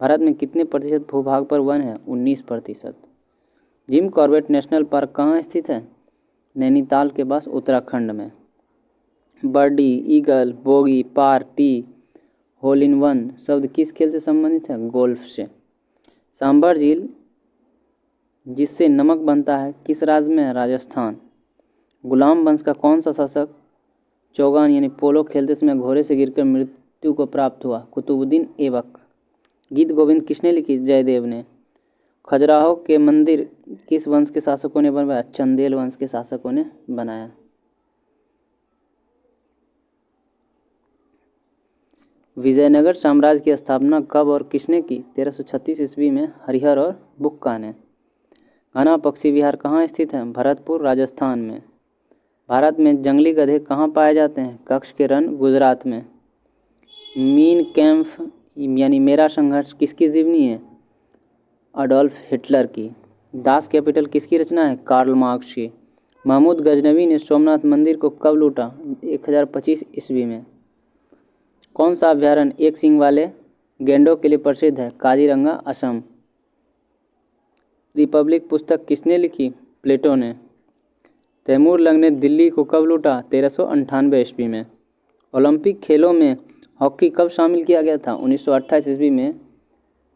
भारत में कितने प्रतिशत भूभाग पर वन है? 19%। जिम कॉर्बेट नेशनल पार्क कहाँ स्थित है? नैनीताल के पास, उत्तराखंड में। Birdie, eagle, bogey, par, tee, hole in one शब्द किस खेल से संबंधित है? गोल्फ से। सांभर झील जिससे नमक बनता है किस राज्य में है? राजस्थान। गुलाम वंश का कौन सा शासक चौगान यानी पोलो खेलते समय घोड़े से गिरकर मृत्यु को प्राप्त हुआ? कुतुबुद्दीन ऐबक। गीत गोविंद किसने लिखी? जयदेव ने। खजुराहो के मंदिर किस वंश के शासकों ने बनवाया? चंदेल वंश के शासकों ने बनाया। विजयनगर साम्राज्य की स्थापना कब और किसने की? 1336 ईस्वी में हरिहर और बुक्का ने। घना पक्षी विहार कहाँ स्थित है? भरतपुर, राजस्थान में। भारत में जंगली गधे कहाँ पाए जाते हैं? कच्छ के रण, गुजरात में। मीन कैम्प यानी मेरा संघर्ष किसकी जीवनी है? अडोल्फ हिटलर की। दास कैपिटल किसकी रचना है? कार्ल मार्क्स की। महमूद गजनवी ने सोमनाथ मंदिर को कब लूटा? 1025 ईस्वी में। कौन सा अभ्यारण्य एक सींग वाले गैंडों के लिए प्रसिद्ध है? काजीरंगा, असम। रिपब्लिक पुस्तक किसने लिखी? प्लेटो ने। तैमूर लंग ने दिल्ली को कब लूटा? 1398 ईस्वी में। ओलंपिक खेलों में हॉकी कब शामिल किया गया था? 1928 ईस्वी में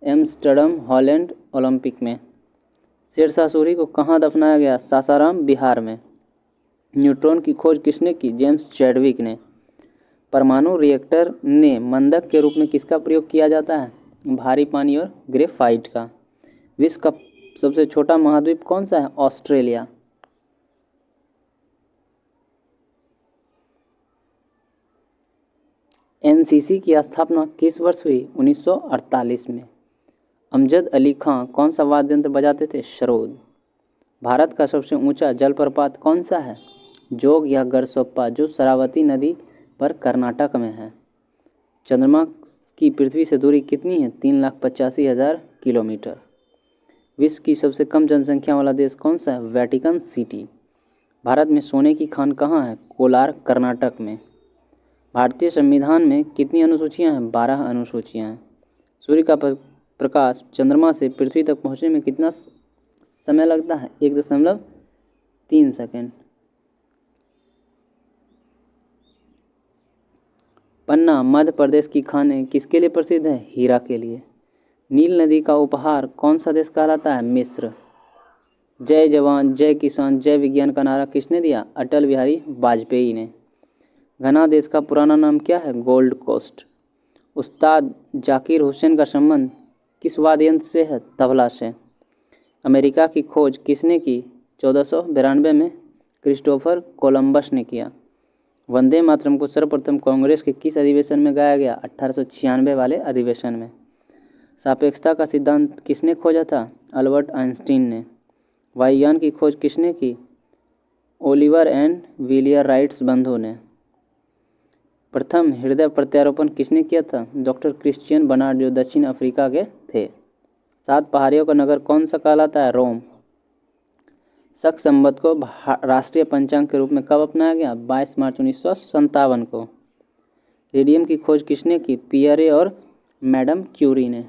एम्स्टर्डम, हॉलैंड ओलंपिक में। शेरशाह सूरी को कहाँ दफनाया गया? सासाराम, बिहार में। न्यूट्रॉन की खोज किसने की? जेम्स चैडविक ने। परमाणु रिएक्टर में मंदक के रूप में किसका प्रयोग किया जाता है? भारी पानी और ग्रेफाइट का। विश्व का सबसे छोटा महाद्वीप कौन सा है? ऑस्ट्रेलिया। एनसीसी की स्थापना किस वर्ष हुई? 1948 में। अमजद अली खां कौन सा वाद्य यंत्र बजाते थे? सरोद। भारत का सबसे ऊंचा जलप्रपात कौन सा है? जोग या गरसोप्पा जो शरावती नदी पर कर्नाटक में है। चंद्रमा की पृथ्वी से दूरी कितनी है? 3,85,000 किलोमीटर। विश्व की सबसे कम जनसंख्या वाला देश कौन सा है? Vatican city. भारत में सोने की खान कहाँ है? कोलार, कर्नाटक में। भारतीय संविधान में कितनी अनुसूचियाँ हैं? 12 अनुसूचियाँ हैं। सूर्य का प्रकाश चंद्रमा से पृथ्वी तक पहुँचने में कितना समय लगता है? 1.3 सेकेंड। पन्ना मध्य प्रदेश की खानें किसके लिए प्रसिद्ध है? हीरा के लिए। नील नदी का उपहार कौन सा देश कहलाता है? मिस्र। जय जवान जय किसान जय विज्ञान का नारा किसने दिया? अटल बिहारी वाजपेयी ने। घना देश का पुराना नाम क्या है? Gold Coast. उस्ताद जाकिर हुसैन का संबंध किस वाद्य यंत्र से है? तबला से। अमेरिका की खोज किसने की? 1492 में क्रिस्टोफर कोलंबस ने किया। वंदे मातरम को सर्वप्रथम कांग्रेस के किस अधिवेशन में गाया गया? 1896 वाले अधिवेशन में। सापेक्षता का सिद्धांत किसने खोजा था? अल्बर्ट आइंस्टीन ने। वायुयान की खोज किसने की? ओलिवर एंड विलियर राइट्स बंधुओं ने। प्रथम हृदय प्रत्यारोपण किसने किया था? डॉक्टर क्रिश्चियन बर्नार्ड जो दक्षिण अफ्रीका के थे। 7 पहाड़ियों का नगर कौन सा कहलाता है? रोम। शक संवत को राष्ट्रीय पंचांग के रूप में कब अपनाया गया? 22 मार्च 1957 को। रेडियम की खोज किसने की? पियरे और मैडम क्यूरी ने।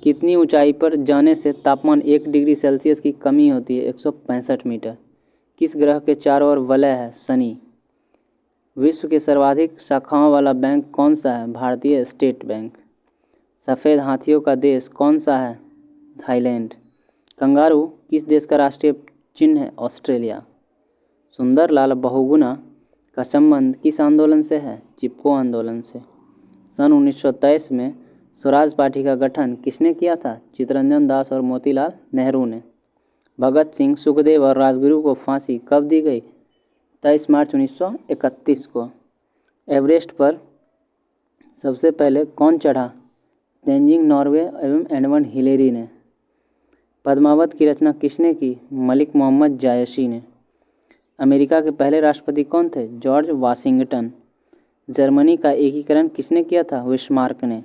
कितनी ऊंचाई पर जाने से तापमान 1 डिग्री सेल्सियस की कमी होती है? 165 मीटर। किस ग्रह के चारों ओर वलय है? शनि। विश्व के सर्वाधिक शाखाओं वाला बैंक कौन सा है? भारतीय स्टेट बैंक। सफ़ेद हाथियों का देश कौन सा है? थाईलैंड। कंगारू किस देश का राष्ट्रीय चिन्ह है? ऑस्ट्रेलिया। सुंदरलाल बहुगुणा का संबंध किस आंदोलन से है? चिपको आंदोलन से। सन 1923 में स्वराज पार्टी का गठन किसने किया था? चित्तरंजन दास और मोतीलाल नेहरू ने। भगत सिंह, सुखदेव और राजगुरु को फांसी कब दी गई? 23 मार्च 1931 को। एवरेस्ट पर सबसे पहले कौन चढ़ा? तेंजिंग नॉर्वे एवं एडमंड हिलेरी ने। पद्मावत की रचना किसने की? मलिक मोहम्मद जायसी ने। अमेरिका के पहले राष्ट्रपति कौन थे? George Washington. जर्मनी का एकीकरण किसने किया था? बिस्मार्क ने।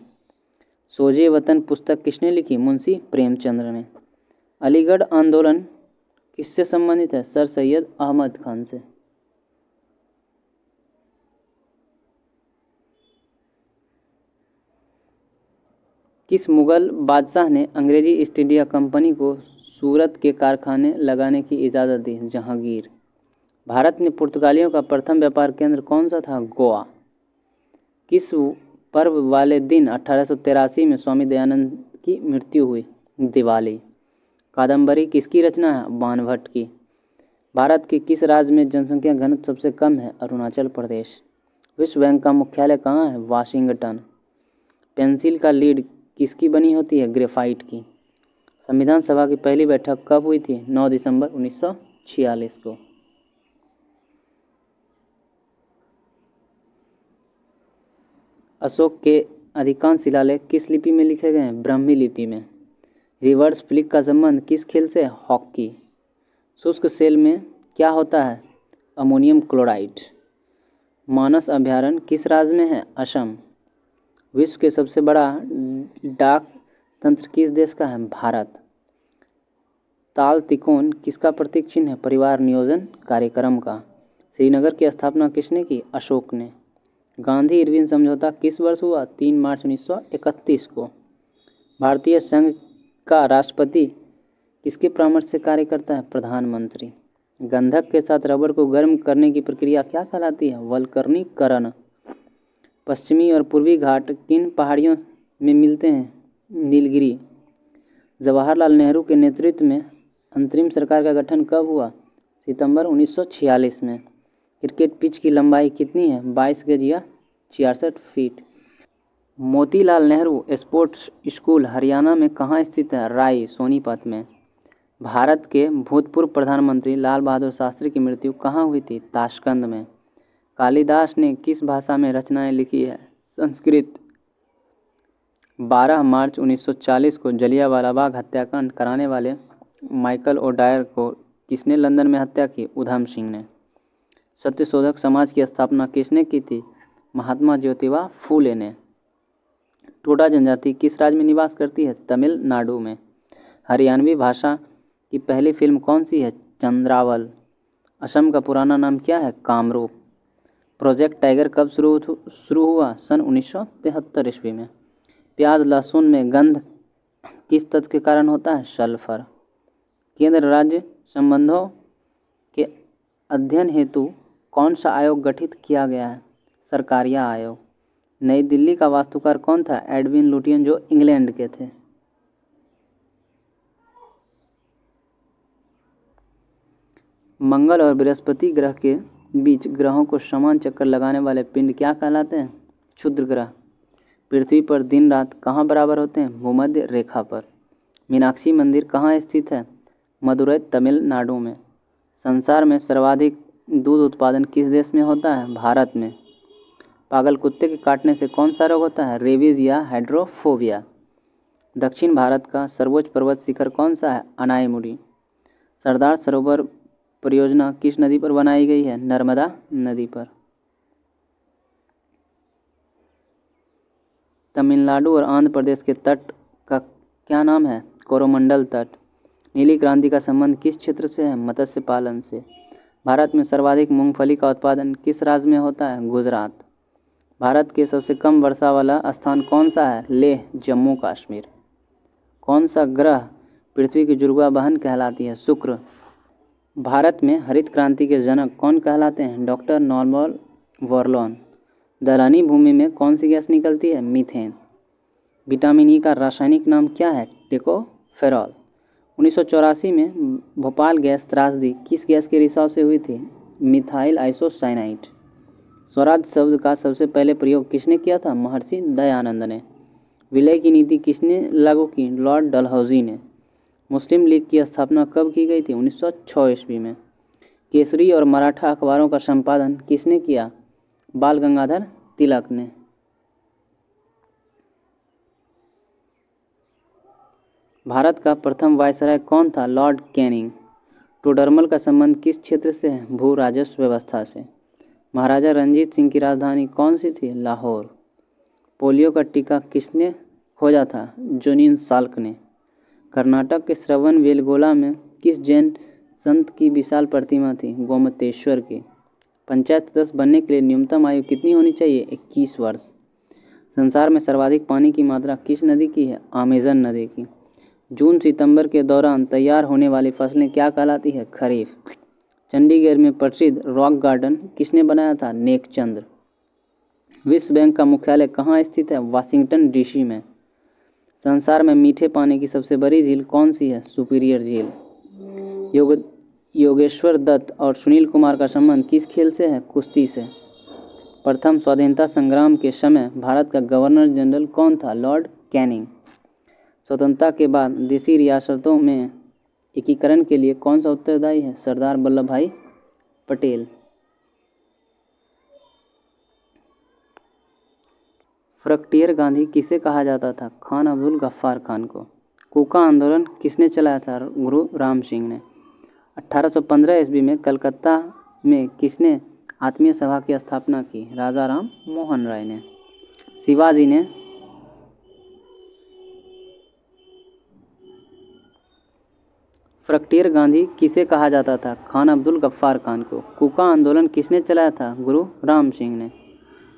सोजे वतन पुस्तक किसने लिखी? मुंशी प्रेमचंद्र ने। अलीगढ़ आंदोलन किससे संबंधित है? सर सैयद अहमद खान से। किस मुगल बादशाह ने अंग्रेजी ईस्ट इंडिया कंपनी को सूरत के कारखाने लगाने की इजाज़त दी? जहांगीर। भारत में पुर्तगालियों का प्रथम व्यापार केंद्र कौन सा था? गोवा। किस पर्व वाले दिन 1883 में स्वामी दयानंद की मृत्यु हुई? दिवाली। कादम्बरी किसकी रचना है? बाणभट्ट की। भारत के किस राज्य में जनसंख्या घनत्व सबसे कम है? अरुणाचल प्रदेश। विश्व बैंक का मुख्यालय कहाँ है? वाशिंगटन। पेंसिल का लीड किसकी बनी होती है? ग्रेफाइट की। संविधान सभा की पहली बैठक कब हुई थी? 9 दिसंबर 1946 को। अशोक के अधिकांश शिलालेख किस लिपि में लिखे गए हैं? ब्राह्मी लिपि में। रिवर्स फ्लिक का संबंध किस खेल से? हॉकी। शुष्क सेल में क्या होता है? Ammonium chloride. मानस अभयारण्य किस राज्य में है? असम। विश्व के सबसे बड़ा डाक तंत्र किस देश का है? भारत। ताल तिकोन किसका प्रतीक चिन्ह है? परिवार नियोजन कार्यक्रम का। श्रीनगर की स्थापना किसने की? अशोक ने। गांधी इरविन समझौता किस वर्ष हुआ? 3 मार्च 1931 को। भारतीय संघ का राष्ट्रपति किसके परामर्श से कार्य करता है? प्रधानमंत्री। गंधक के साथ रबर को गर्म करने की प्रक्रिया क्या कहलाती है? वल्कनीकरण। पश्चिमी और पूर्वी घाट किन पहाड़ियों में मिलते हैं? नीलगिरी। जवाहरलाल नेहरू के नेतृत्व में अंतरिम सरकार का गठन कब हुआ? सितंबर 1946 में। क्रिकेट पिच की लंबाई कितनी है? 22 गज या 66 feet. Motilal Nehru sports school Haryana में कहाँ स्थित है? राय सोनीपत में। भारत के भूतपूर्व प्रधानमंत्री लाल बहादुर शास्त्री की मृत्यु कहाँ हुई थी? ताशकंद में। कालिदास ने किस भाषा में रचनाएं लिखी है? संस्कृत। 12 मार्च 1940 को जलियांवाला बाग हत्याकांड कराने वाले माइकल ओडायर को किसने लंदन में हत्या की? उधम सिंह ने। सत्यशोधक समाज की स्थापना किसने की थी? महात्मा ज्योतिबा फूले ने। टोडा जनजाति किस राज्य में निवास करती है? तमिलनाडु में। हरियाणवी भाषा की पहली फिल्म कौन सी है? चंद्रावल। असम का पुराना नाम क्या है? कामरूप। प्रोजेक्ट टाइगर कब शुरू हुआ? सन 1973 ईस्वी में। प्याज लहसुन में गंध किस तत्व के कारण होता है? सल्फर। केंद्र राज्य संबंधों के अध्ययन हेतु कौन सा आयोग गठित किया गया है? सरकारिया आयोग। नई दिल्ली का वास्तुकार कौन था? एडविन लुटियन, जो इंग्लैंड के थे। मंगल और बृहस्पति ग्रह के बीच ग्रहों को समान चक्कर लगाने वाले पिंड क्या कहलाते हैं? क्षुद्र ग्रह। पृथ्वी पर दिन रात कहाँ बराबर होते हैं? भूमध्य रेखा पर। मीनाक्षी मंदिर कहाँ स्थित है? मदुरै, तमिलनाडु में। संसार में सर्वाधिक दूध उत्पादन किस देश में होता है? भारत में। पागल कुत्ते के काटने से कौन सा रोग होता है? रेबीज या हाइड्रोफोबिया। दक्षिण भारत का सर्वोच्च पर्वत शिखर कौन सा है? अनायमुडी। सरदार सरोवर परियोजना किस नदी पर बनाई गई है? नर्मदा नदी पर। तमिलनाडु और आंध्र प्रदेश के तट का क्या नाम है? कोरोमंडल तट। नीली क्रांति का संबंध किस क्षेत्र से है? मत्स्य पालन से। भारत में सर्वाधिक मूंगफली का उत्पादन किस राज्य में होता है? गुजरात। भारत के सबसे कम वर्षा वाला स्थान कौन सा है? लेह, जम्मू कश्मीर। कौन सा ग्रह पृथ्वी की जुड़वा बहन कहलाती है? शुक्र। भारत में हरित क्रांति के जनक कौन कहलाते हैं? Doctor Norman Borlaug. दलहनी भूमि में कौन सी गैस निकलती है? मीथेन। विटामिन ई का रासायनिक नाम क्या है? टेकोफेरेन। फेरॉल। 1984 में भोपाल गैस त्रासदी किस गैस के रिसाव से हुई थी? Methyl isocyanide. स्वराज शब्द का सबसे पहले प्रयोग किसने किया था? महर्षि दयानंद ने। विलय की नीति किसने लागू की? लॉर्ड डलहौजी ने। मुस्लिम लीग की स्थापना कब की गई थी? 1906 ईस्वी में। केसरी और मराठा अखबारों का संपादन किसने किया? बाल गंगाधर तिलक ने। भारत का प्रथम वायसराय कौन था? Lord Canning. टोडरमल का संबंध किस क्षेत्र से है? भू राजस्व व्यवस्था से। महाराजा रंजीत सिंह की राजधानी कौन सी थी? लाहौर। पोलियो का टीका किसने खोजा था? जोनिन साल्क ने। कर्नाटक के श्रवण बेलगोला में किस जैन संत की विशाल प्रतिमा थी? गोमतेश्वर की। पंचायत सदस्य बनने के लिए न्यूनतम आयु कितनी होनी चाहिए? 21 वर्ष। संसार में सर्वाधिक पानी की मात्रा किस नदी की है? अमेजन नदी की। जून सितंबर के दौरान तैयार होने वाली फसलें क्या कहलाती है? खरीफ। चंडीगढ़ में प्रसिद्ध रॉक गार्डन किसने बनाया था? नेकचंद्र। विश्व बैंक का मुख्यालय कहाँ स्थित है? वाशिंगटन डीसी में। संसार में मीठे पानी की सबसे बड़ी झील कौन सी है? सुपीरियर झील। योगेश्वर दत्त और सुनील कुमार का संबंध किस खेल से है? कुश्ती से। प्रथम स्वाधीनता संग्राम के समय भारत का गवर्नर जनरल कौन था? Lord Canning. स्वतंत्रता के बाद देशी रियासतों में एकीकरण के लिए कौन सा उत्तरदायी है? सरदार वल्लभ भाई पटेल। फ्रंटियर गांधी किसे कहा जाता था? खान अब्दुल गफ्फार खान को। कूका आंदोलन किसने चलाया था? गुरु राम सिंह ने। 1815 ईस्वी में कलकत्ता में किसने आत्मीय सभा की स्थापना की? राजा राम मोहन राय ने। शिवाजी ने फ्रंटियर गांधी किसे कहा जाता था? खान अब्दुल गफ्फार खान को। कूका आंदोलन किसने चलाया था? गुरु राम सिंह ने।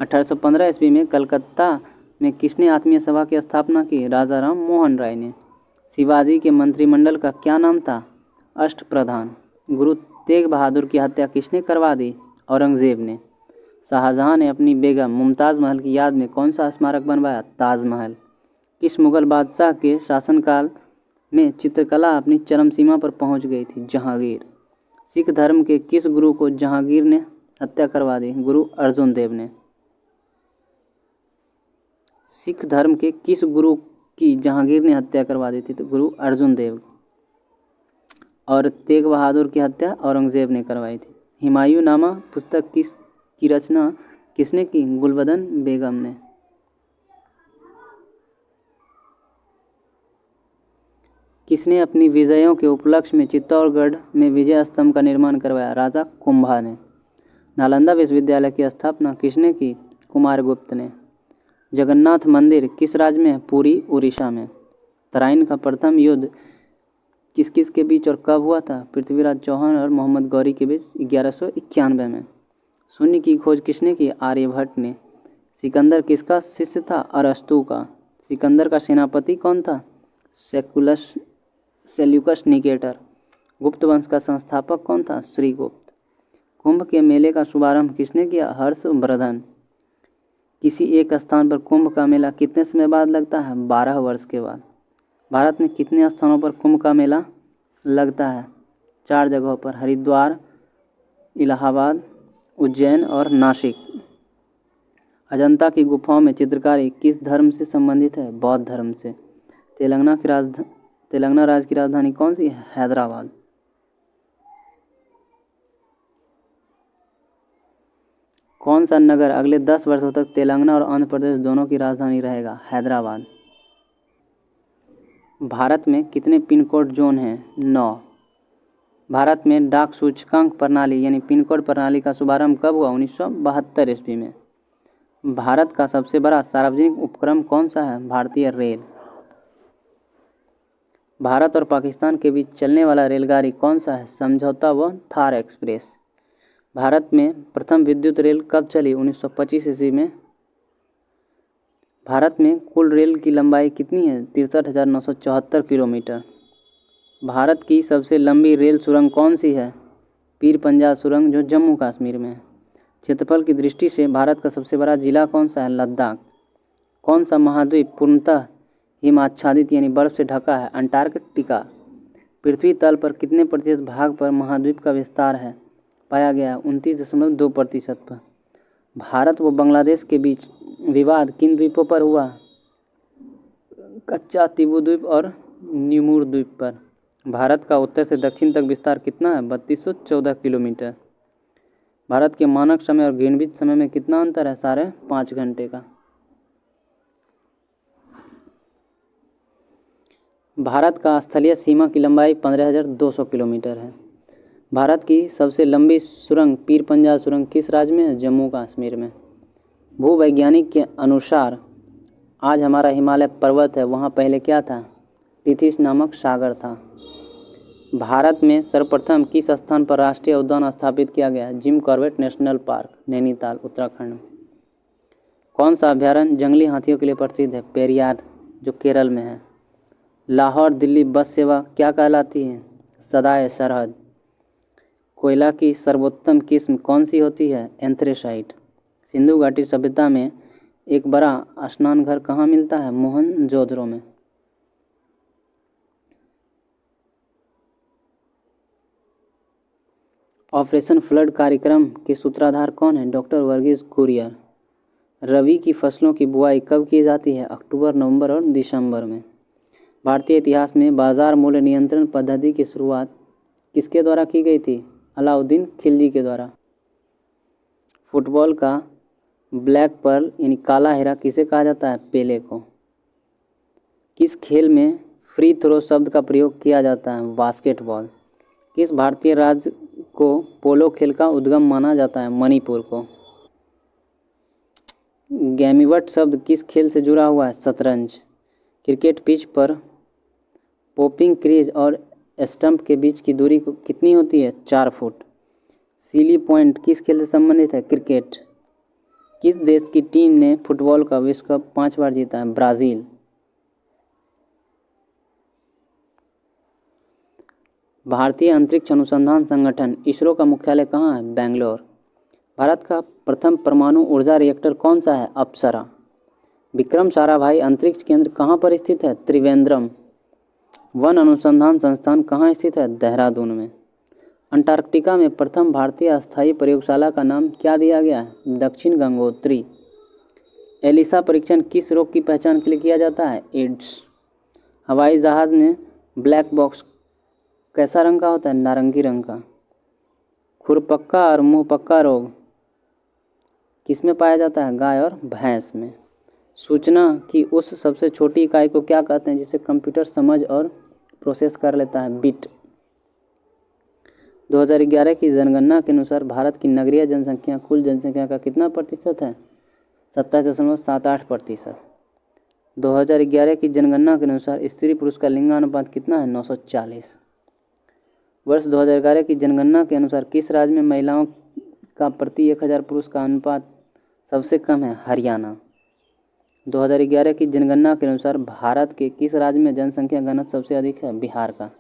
1815 ईस्वी में कलकत्ता में किसने आत्मीय सभा की स्थापना की? राजा राम मोहन राय ने। शिवाजी के मंत्रिमंडल का क्या नाम था? अष्टप्रधान। गुरु तेग बहादुर की हत्या किसने करवा दी? औरंगजेब ने। शाहजहां ने अपनी बेगम मुमताज़ महल की याद में कौन सा स्मारक बनवाया? ताजमहल। किस मुगल बादशाह के शासनकाल में चित्रकला अपनी चरम सीमा पर पहुंच गई थी? जहांगीर। सिख धर्म के किस गुरु को जहांगीर ने हत्या करवा दी? गुरु अर्जुन देव ने। सिख धर्म के किस गुरु की जहांगीर ने हत्या करवा दी थी? तो गुरु अर्जुन देव। और तेग बहादुर की हत्या औरंगजेब ने करवाई थी। हुमायूंनामा पुस्तक की रचना किसने की? गुलबदन बेगम ने। किसने अपनी विजयों के उपलक्ष्य में चित्तौड़गढ़ में विजय स्तंभ का निर्माण करवाया? राजा कुंभा ने। नालंदा विश्वविद्यालय की स्थापना किसने की? कुमारगुप्त ने। जगन्नाथ मंदिर किस राज्य में है? पुरी उड़ीसा में। तराइन का प्रथम युद्ध किस किस के बीच और कब हुआ था? पृथ्वीराज चौहान और मोहम्मद गौरी के बीच 1191 में। शून्य की खोज किसने की? आर्यभट्ट ने। सिकंदर किसका शिष्य था? अरस्तु का। सिकंदर का सेनापति कौन था? Seleucus Nicator. गुप्त वंश का संस्थापक कौन था? श्रीगुप्त। कुंभ के मेले का शुभारंभ किसने किया? हर्षवर्धन। किसी एक स्थान पर कुंभ का मेला कितने समय बाद लगता है? 12 वर्ष के बाद। भारत में कितने स्थानों पर कुंभ का मेला लगता है? 4 जगहों पर, हरिद्वार, इलाहाबाद, उज्जैन और नासिक। अजंता की गुफाओं में चित्रकारी किस धर्म से संबंधित है? बौद्ध धर्म से। तेलंगाना राज्य की राजधानी कौन सी है? हैदराबाद। कौन सा नगर अगले 10 वर्षों तक तेलंगाना और आंध्र प्रदेश दोनों की राजधानी रहेगा? हैदराबाद। भारत में कितने पिन कोड जोन हैं? 9। भारत में डाक सूचकांक प्रणाली यानी पिन कोड प्रणाली का शुभारंभ कब हुआ? 1972 ईस्वी में। भारत का सबसे बड़ा सार्वजनिक उपक्रम कौन सा है? भारतीय रेल। भारत और पाकिस्तान के बीच चलने वाला रेलगाड़ी कौन सा है? समझौता व थार एक्सप्रेस। भारत में प्रथम विद्युत रेल कब चली? 1925 ईस्वी में। भारत में कुल रेल की लंबाई कितनी है? 63,974 किलोमीटर। भारत की सबसे लंबी रेल सुरंग कौन सी है? पीर पंजाल सुरंग, जो जम्मू कश्मीर में है। क्षेत्रफल की दृष्टि से भारत का सबसे बड़ा जिला कौन सा है? लद्दाख। कौन सा महाद्वीप पूर्णतः हिम आच्छादित यानी बर्फ से ढका है? अंटार्कटिका। पृथ्वी तल पर कितने प्रतिशत भाग पर महाद्वीप का विस्तार है पाया गया? 29.2% पर। भारत व बांग्लादेश के बीच विवाद किन द्वीपों पर हुआ? कच्चा तिबू द्वीप और न्यूमुर द्वीप पर। भारत का उत्तर से दक्षिण तक विस्तार कितना है? 3214 किलोमीटर। भारत के मानक समय और ग्रीनविच समय में कितना अंतर है? 5.5 घंटे का। भारत का स्थलीय सीमा की लंबाई 15,200 किलोमीटर है। भारत की सबसे लंबी सुरंग पीर पंजाल सुरंग किस राज्य में है? जम्मू कश्मीर में। भूवैज्ञानिक के अनुसार आज हमारा हिमालय पर्वत है, वहाँ पहले क्या था? टिथिस नामक सागर था। भारत में सर्वप्रथम किस स्थान पर राष्ट्रीय उद्यान स्थापित किया गया? Jim Corbett national park, Nainital, Uttarakhand में। कौन सा अभ्यारण्य जंगली हाथियों के लिए प्रसिद्ध है? पेरियार, जो केरल में है। लाहौर दिल्ली बस सेवा क्या कहलाती है? सदाए सरहद। कोयला की सर्वोत्तम किस्म कौन सी होती है? एंथ्रेसाइट। सिंधु घाटी सभ्यता में एक बड़ा स्नान घर कहाँ मिलता है? मोहनजोदड़ो में। ऑपरेशन फ्लड कार्यक्रम के सूत्रधार कौन है? डॉक्टर वर्गीस कुरियन। रबी की फसलों की बुआई कब की जाती है? अक्टूबर, नवंबर और दिसंबर में। भारतीय इतिहास में बाजार मूल्य नियंत्रण पद्धति की शुरुआत किसके द्वारा की गई थी? अलाउद्दीन खिलजी के द्वारा। फुटबॉल का ब्लैक पर्ल यानी काला हीरा किसे कहा जाता है? पेले को। किस खेल में फ्री थ्रो शब्द का प्रयोग किया जाता है? बास्केटबॉल। किस भारतीय राज्य को पोलो खेल का उद्गम माना जाता है? मणिपुर को। गैमीवट शब्द किस खेल से जुड़ा हुआ है? शतरंज। क्रिकेट पिच पर पोपिंग क्रीज और स्टंप के बीच की दूरी कितनी होती है? 4 फुट। सीली पॉइंट किस खेल से संबंधित है? क्रिकेट। किस देश की टीम ने फुटबॉल का विश्व कप 5 बार जीता है? ब्राज़ील। भारतीय अंतरिक्ष अनुसंधान संगठन इसरो का मुख्यालय कहाँ है? बेंगलोर। भारत का प्रथम परमाणु ऊर्जा रिएक्टर कौन सा है? अप्सरा। विक्रम साराभाई अंतरिक्ष केंद्र कहाँ पर स्थित है? त्रिवेंद्रम। वन अनुसंधान संस्थान कहाँ स्थित है? देहरादून में। अंटार्कटिका में प्रथम भारतीय अस्थायी प्रयोगशाला का नाम क्या दिया गया है? दक्षिण गंगोत्री। एलिसा परीक्षण किस रोग की पहचान के लिए किया जाता है? एड्स। हवाई जहाज़ में ब्लैक बॉक्स कैसा रंग का होता है? नारंगी रंग का। खुरपक्का और मुंहपक्का रोग किसमें पाया जाता है? गाय और भैंस में। सूचना की उस सबसे छोटी इकाई को क्या कहते हैं जिसे कंप्यूटर समझ और प्रोसेस कर लेता है? बिट। 2011 की जनगणना के अनुसार भारत की नगरीय जनसंख्या कुल जनसंख्या का कितना प्रतिशत है? 27.78%। 2011 की जनगणना के अनुसार स्त्री पुरुष का लिंगानुपात कितना है? 940। वर्ष 2011 की जनगणना के अनुसार किस राज्य में महिलाओं का प्रति 1000 पुरुष का अनुपात सबसे कम है? हरियाणा। 2011 की जनगणना के अनुसार भारत के किस राज्य में जनसंख्या घनत्व सबसे अधिक है? बिहार का।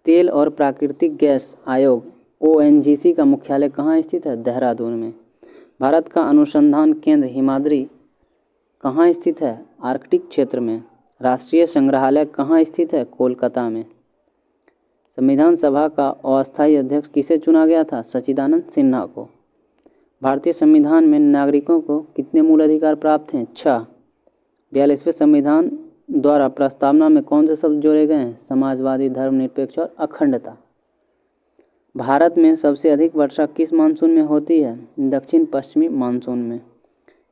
तेल और प्राकृतिक गैस आयोग ONGC का मुख्यालय कहाँ स्थित है? देहरादून में। भारत का अनुसंधान केंद्र हिमाद्री कहाँ स्थित है? आर्कटिक क्षेत्र में। राष्ट्रीय संग्रहालय कहाँ स्थित है? कोलकाता में। संविधान सभा का अस्थायी अध्यक्ष किसे चुना गया था? सच्चिदानंद सिन्हा को। भारतीय संविधान में नागरिकों को कितने मूल अधिकार प्राप्त हैं? 6। 42वें संविधान द्वारा प्रस्तावना में कौन से शब्द जोड़े गए हैं? समाजवादी, धर्मनिरपेक्ष और अखंडता। भारत में सबसे अधिक वर्षा किस मानसून में होती है? दक्षिण पश्चिमी मानसून में।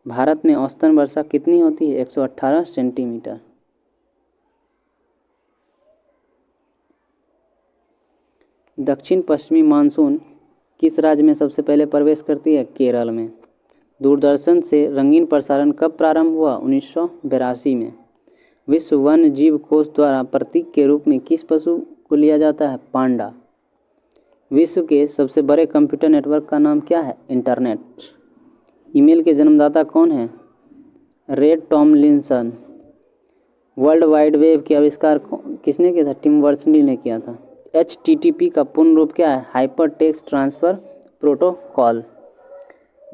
भारत में औसतन वर्षा कितनी होती है? 118 सेंटीमीटर। दक्षिण पश्चिमी मानसून किस राज्य में सबसे पहले प्रवेश करती है? केरल में। दूरदर्शन से रंगीन प्रसारण कब प्रारंभ हुआ? 1982 में। विश्व वन्य जीव कोष द्वारा प्रतीक के रूप में किस पशु को लिया जाता है? पांडा। विश्व के सबसे बड़े कंप्यूटर नेटवर्क का नाम क्या है? इंटरनेट। ईमेल के जन्मदाता कौन है? रे टॉमलिंसन। वर्ल्ड वाइड वेब के आविष्कार किसने किया था? टिम बर्नर्स-ली ने किया था। HTTP का पूर्ण रूप क्या है? Hyper text transfer protocol.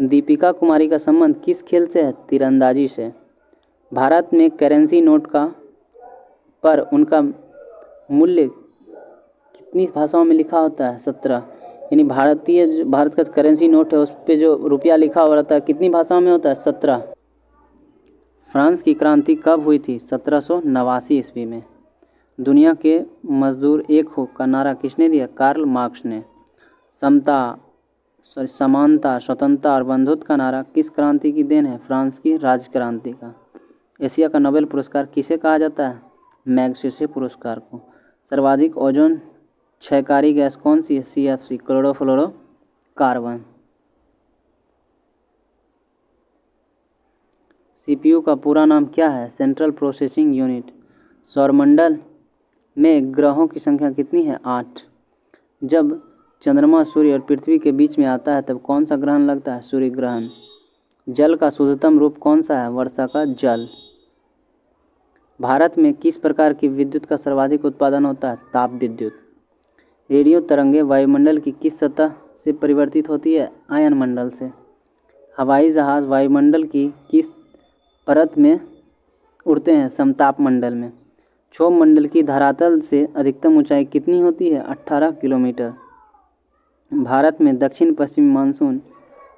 Deepika Kumari का संबंध किस खेल से है? तीरंदाजी से। भारत में करेंसी नोट का पर उनका मूल्य कितनी भाषाओं में लिखा होता है? 17। यानी भारत का करेंसी नोट है उस पर जो रुपया लिखा हुआ रहता है कितनी भाषाओं में होता है? 17। फ्रांस की क्रांति कब हुई थी? 1789 ईस्वी में। दुनिया के मजदूर एक हो का नारा किसने दिया? कार्ल मार्क्स ने। समानता, स्वतंत्रता और बंधुत्व का नारा किस क्रांति की देन है? फ्रांस की राज क्रांति का। एशिया का नोबेल पुरस्कार किसे कहा जाता है? मैग्सेसे पुरस्कार को। सर्वाधिक ओजोन क्षयकारी गैस कौन सी है? CFC, chlorofluorocarbon. CPU का पूरा नाम क्या है? Central processing unit. सौरमंडल में ग्रहों की संख्या कितनी है? 8। जब चंद्रमा, सूर्य और पृथ्वी के बीच में आता है तब कौन सा ग्रहण लगता है? सूर्य ग्रहण। जल का शुद्धतम रूप कौन सा है? वर्षा का जल। भारत में किस प्रकार की विद्युत का सर्वाधिक उत्पादन होता है? ताप विद्युत। रेडियो तरंगें वायुमंडल की किस सतह से परिवर्तित होती है? आयन मंडल से। हवाई जहाज वायुमंडल की किस परत में उड़ते हैं? समताप मंडल में। क्षोभ मंडल की धरातल से अधिकतम ऊंचाई कितनी होती है? 18 किलोमीटर। भारत में दक्षिण पश्चिमी मानसून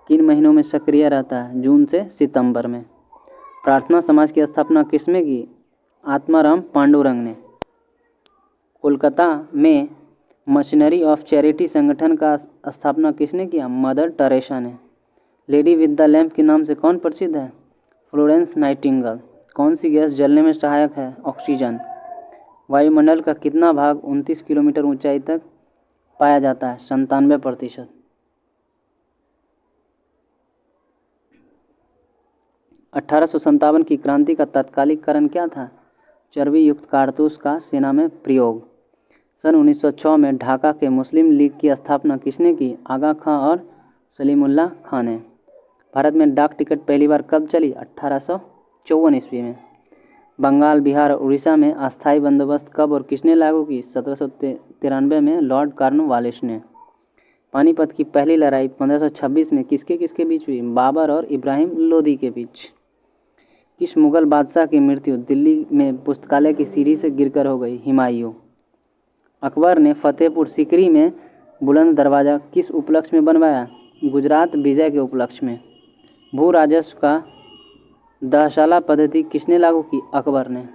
किन महीनों में सक्रिय रहता है? जून से सितंबर में। प्रार्थना समाज की स्थापना किसने की? आत्माराम पांडुरंग ने। कोलकाता में मशीनरी ऑफ चैरिटी संगठन का स्थापना किसने किया? मदर टेरेसा ने। लेडी विद द लैम्प के नाम से कौन प्रसिद्ध है? Florence Nightingale. कौन सी गैस जलने में सहायक है? ऑक्सीजन। वायुमंडल का कितना भाग 29 किलोमीटर ऊंचाई तक पाया जाता है? 97%। अठारह की क्रांति का तात्कालिक कारण क्या था? चर्बी युक्त कारतूस का सेना में प्रयोग। सन 1906 में ढाका के मुस्लिम लीग की स्थापना किसने की? आगा खां और सलीमुल्लाह खां ने। भारत में डाक टिकट पहली बार कब चली? 1854 ईस्वी में। बंगाल, बिहार और उड़ीसा में अस्थायी बंदोबस्त कब और किसने लागू की? 1793 में लॉर्ड कॉर्नवालिस ने। पानीपत की पहली लड़ाई 1526 में किसके किसके बीच हुई? बाबर और इब्राहिम लोदी के बीच। किस मुगल बादशाह की मृत्यु दिल्ली में पुस्तकालय की सीढ़ी से गिरकर हो गई? हुमायूं। अकबर ने फतेहपुर सीकरी में बुलंद दरवाज़ा किस उपलक्ष्य में बनवाया? गुजरात विजय के उपलक्ष्य में। भू राजस्व का दहशाला पद्धति किसने लागू की? अकबर ने।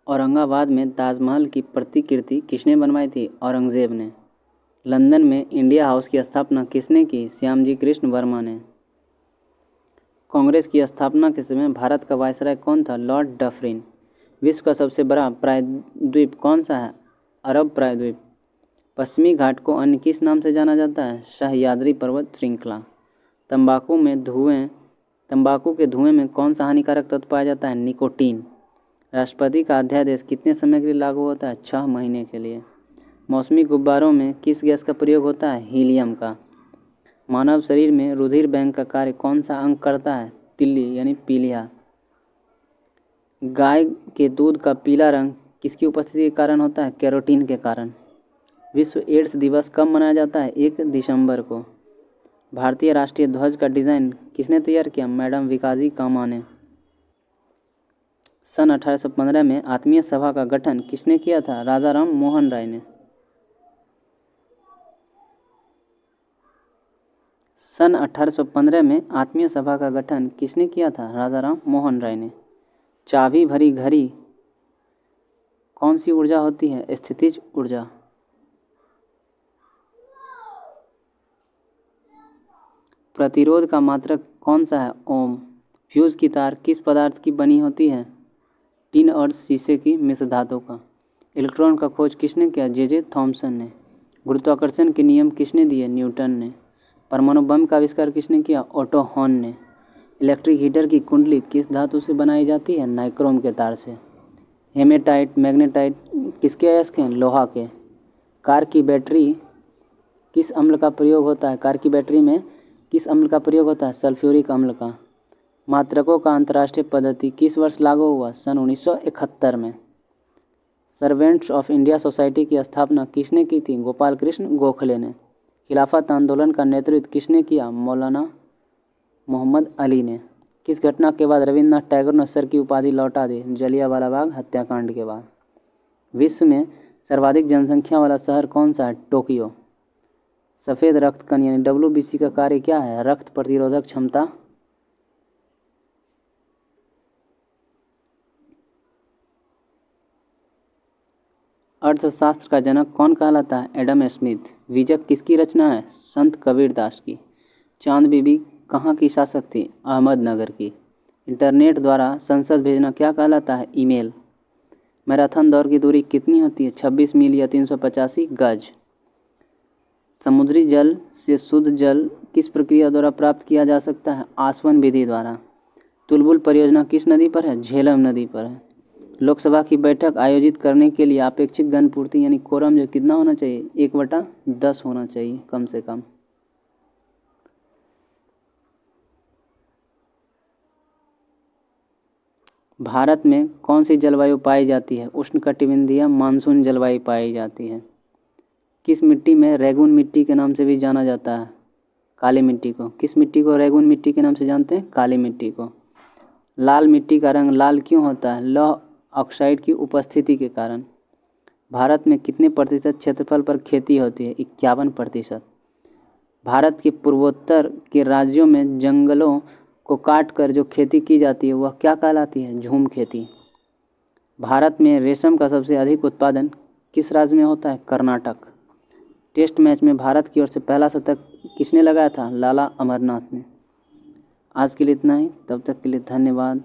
औरंगाबाद में ताजमहल की प्रतिकृति किसने बनवाई थी? औरंगजेब ने। लंदन में इंडिया हाउस की स्थापना किसने की? श्यामजी कृष्ण वर्मा ने। कांग्रेस की स्थापना के समय भारत का वायसराय कौन था? Lord Dufferin. विश्व का सबसे बड़ा प्रायद्वीप कौन सा है? अरब प्रायद्वीप। पश्चिमी घाट को अन्य किस नाम से जाना जाता है? सह्याद्री पर्वत श्रृंखला। तंबाकू के धुएं में कौन सा हानिकारक तत्व पाया जाता है? निकोटीन। राष्ट्रपति का अध्यादेश कितने समय के लिए लागू होता है? 6 महीने के लिए। मौसमी गुब्बारों में किस गैस का प्रयोग होता है? हीलियम का। मानव शरीर में रुधिर बैंक का कार्य कौन सा अंग करता है? तिल्ली यानी पीलिया। गाय के दूध का पीला रंग किसकी उपस्थिति के कारण होता है? कैरोटीन के कारण। विश्व एड्स दिवस कब मनाया जाता है? 1 दिसंबर को। भारतीय राष्ट्रीय ध्वज का डिज़ाइन किसने तैयार किया? मैडम विकाजी कामा ने। सन 1815 में आत्मीय सभा का गठन किसने किया था? राजा राम मोहन राय ने। सन 1815 में आत्मीय सभा का गठन किसने किया था? राजा राम मोहन राय ने। चाबी भरी घड़ी कौन सी ऊर्जा होती है? स्थितिज ऊर्जा। प्रतिरोध का मात्रक कौन सा है? ओम। फ्यूज की तार किस पदार्थ की बनी होती है? टिन और शीशे की मिश्र धातु का। इलेक्ट्रॉन का खोज किसने किया? जे थॉमसन ने। गुरुत्वाकर्षण के नियम किसने दिए? न्यूटन ने। परमाणु बम का आविष्कार किसने किया? ओटो हॉर्न ने। इलेक्ट्रिक हीटर की कुंडली किस धातु से बनाई जाती है? नाइक्रोम के तार से। हेमेटाइट, मैग्नेटाइट किसके अयस्क हैं? लोहा के। कार की बैटरी किस अम्ल का प्रयोग होता है? कार की बैटरी में किस अम्ल का प्रयोग होता है? सल्फ्यूरिक अम्ल का। मात्रकों का अंतर्राष्ट्रीय पद्धति किस वर्ष लागू हुआ? सन 1971 में। सर्वेंट्स ऑफ इंडिया सोसाइटी की स्थापना किसने की थी? गोपाल कृष्ण गोखले ने। खिलाफत आंदोलन का नेतृत्व किसने किया? मौलाना मोहम्मद अली ने। किस घटना के बाद रविन्द्रनाथ टैगोर ने सर की उपाधि लौटा दी? जलियांवाला बाग हत्याकांड के बाद। विश्व में सर्वाधिक जनसंख्या वाला शहर कौन सा है? टोक्यो। सफ़ेद रक्त कण यानी WBC का कार्य क्या है? रक्त प्रतिरोधक क्षमता। अर्थशास्त्र का जनक कौन कहलाता है? Adam Smith. बीजक किसकी रचना है? संत कबीरदास की। चांद बीबी कहाँ की शासक थी? अहमदनगर की। इंटरनेट द्वारा संदेश भेजना क्या कहलाता है? ईमेल। मैराथन दौड़ की दूरी कितनी होती है? 26 मील या 385 गज। समुद्री जल से शुद्ध जल किस प्रक्रिया द्वारा प्राप्त किया जा सकता है? आसवन विधि द्वारा। तुलबुल परियोजना किस नदी पर है? झेलम नदी पर है। लोकसभा की बैठक आयोजित करने के लिए अपेक्षित घनपूर्ति यानी कोरम जो कितना होना चाहिए? 1/10 होना चाहिए कम से कम। भारत में कौन सी जलवायु पाई जाती है? उष्णकटिबंधीय मानसून जलवायु पाई जाती है। किस मिट्टी में रेगून मिट्टी के नाम से भी जाना जाता है? काली मिट्टी को। किस मिट्टी को रेगून मिट्टी के नाम से जानते हैं? काली मिट्टी को। लाल मिट्टी का रंग लाल क्यों होता है? लौह ऑक्साइड की उपस्थिति के कारण। भारत में कितने प्रतिशत क्षेत्रफल पर खेती होती है? 51%। भारत के पूर्वोत्तर के राज्यों में जंगलों को काट कर जो खेती की जाती है वह क्या कहलाती है? झूम खेती। भारत में रेशम का सबसे अधिक उत्पादन किस राज्य में होता है? कर्नाटक। टेस्ट मैच में भारत की ओर से पहला शतक किसने लगाया था? लाला अमरनाथ ने। आज के लिए इतना ही, तब तक के लिए धन्यवाद।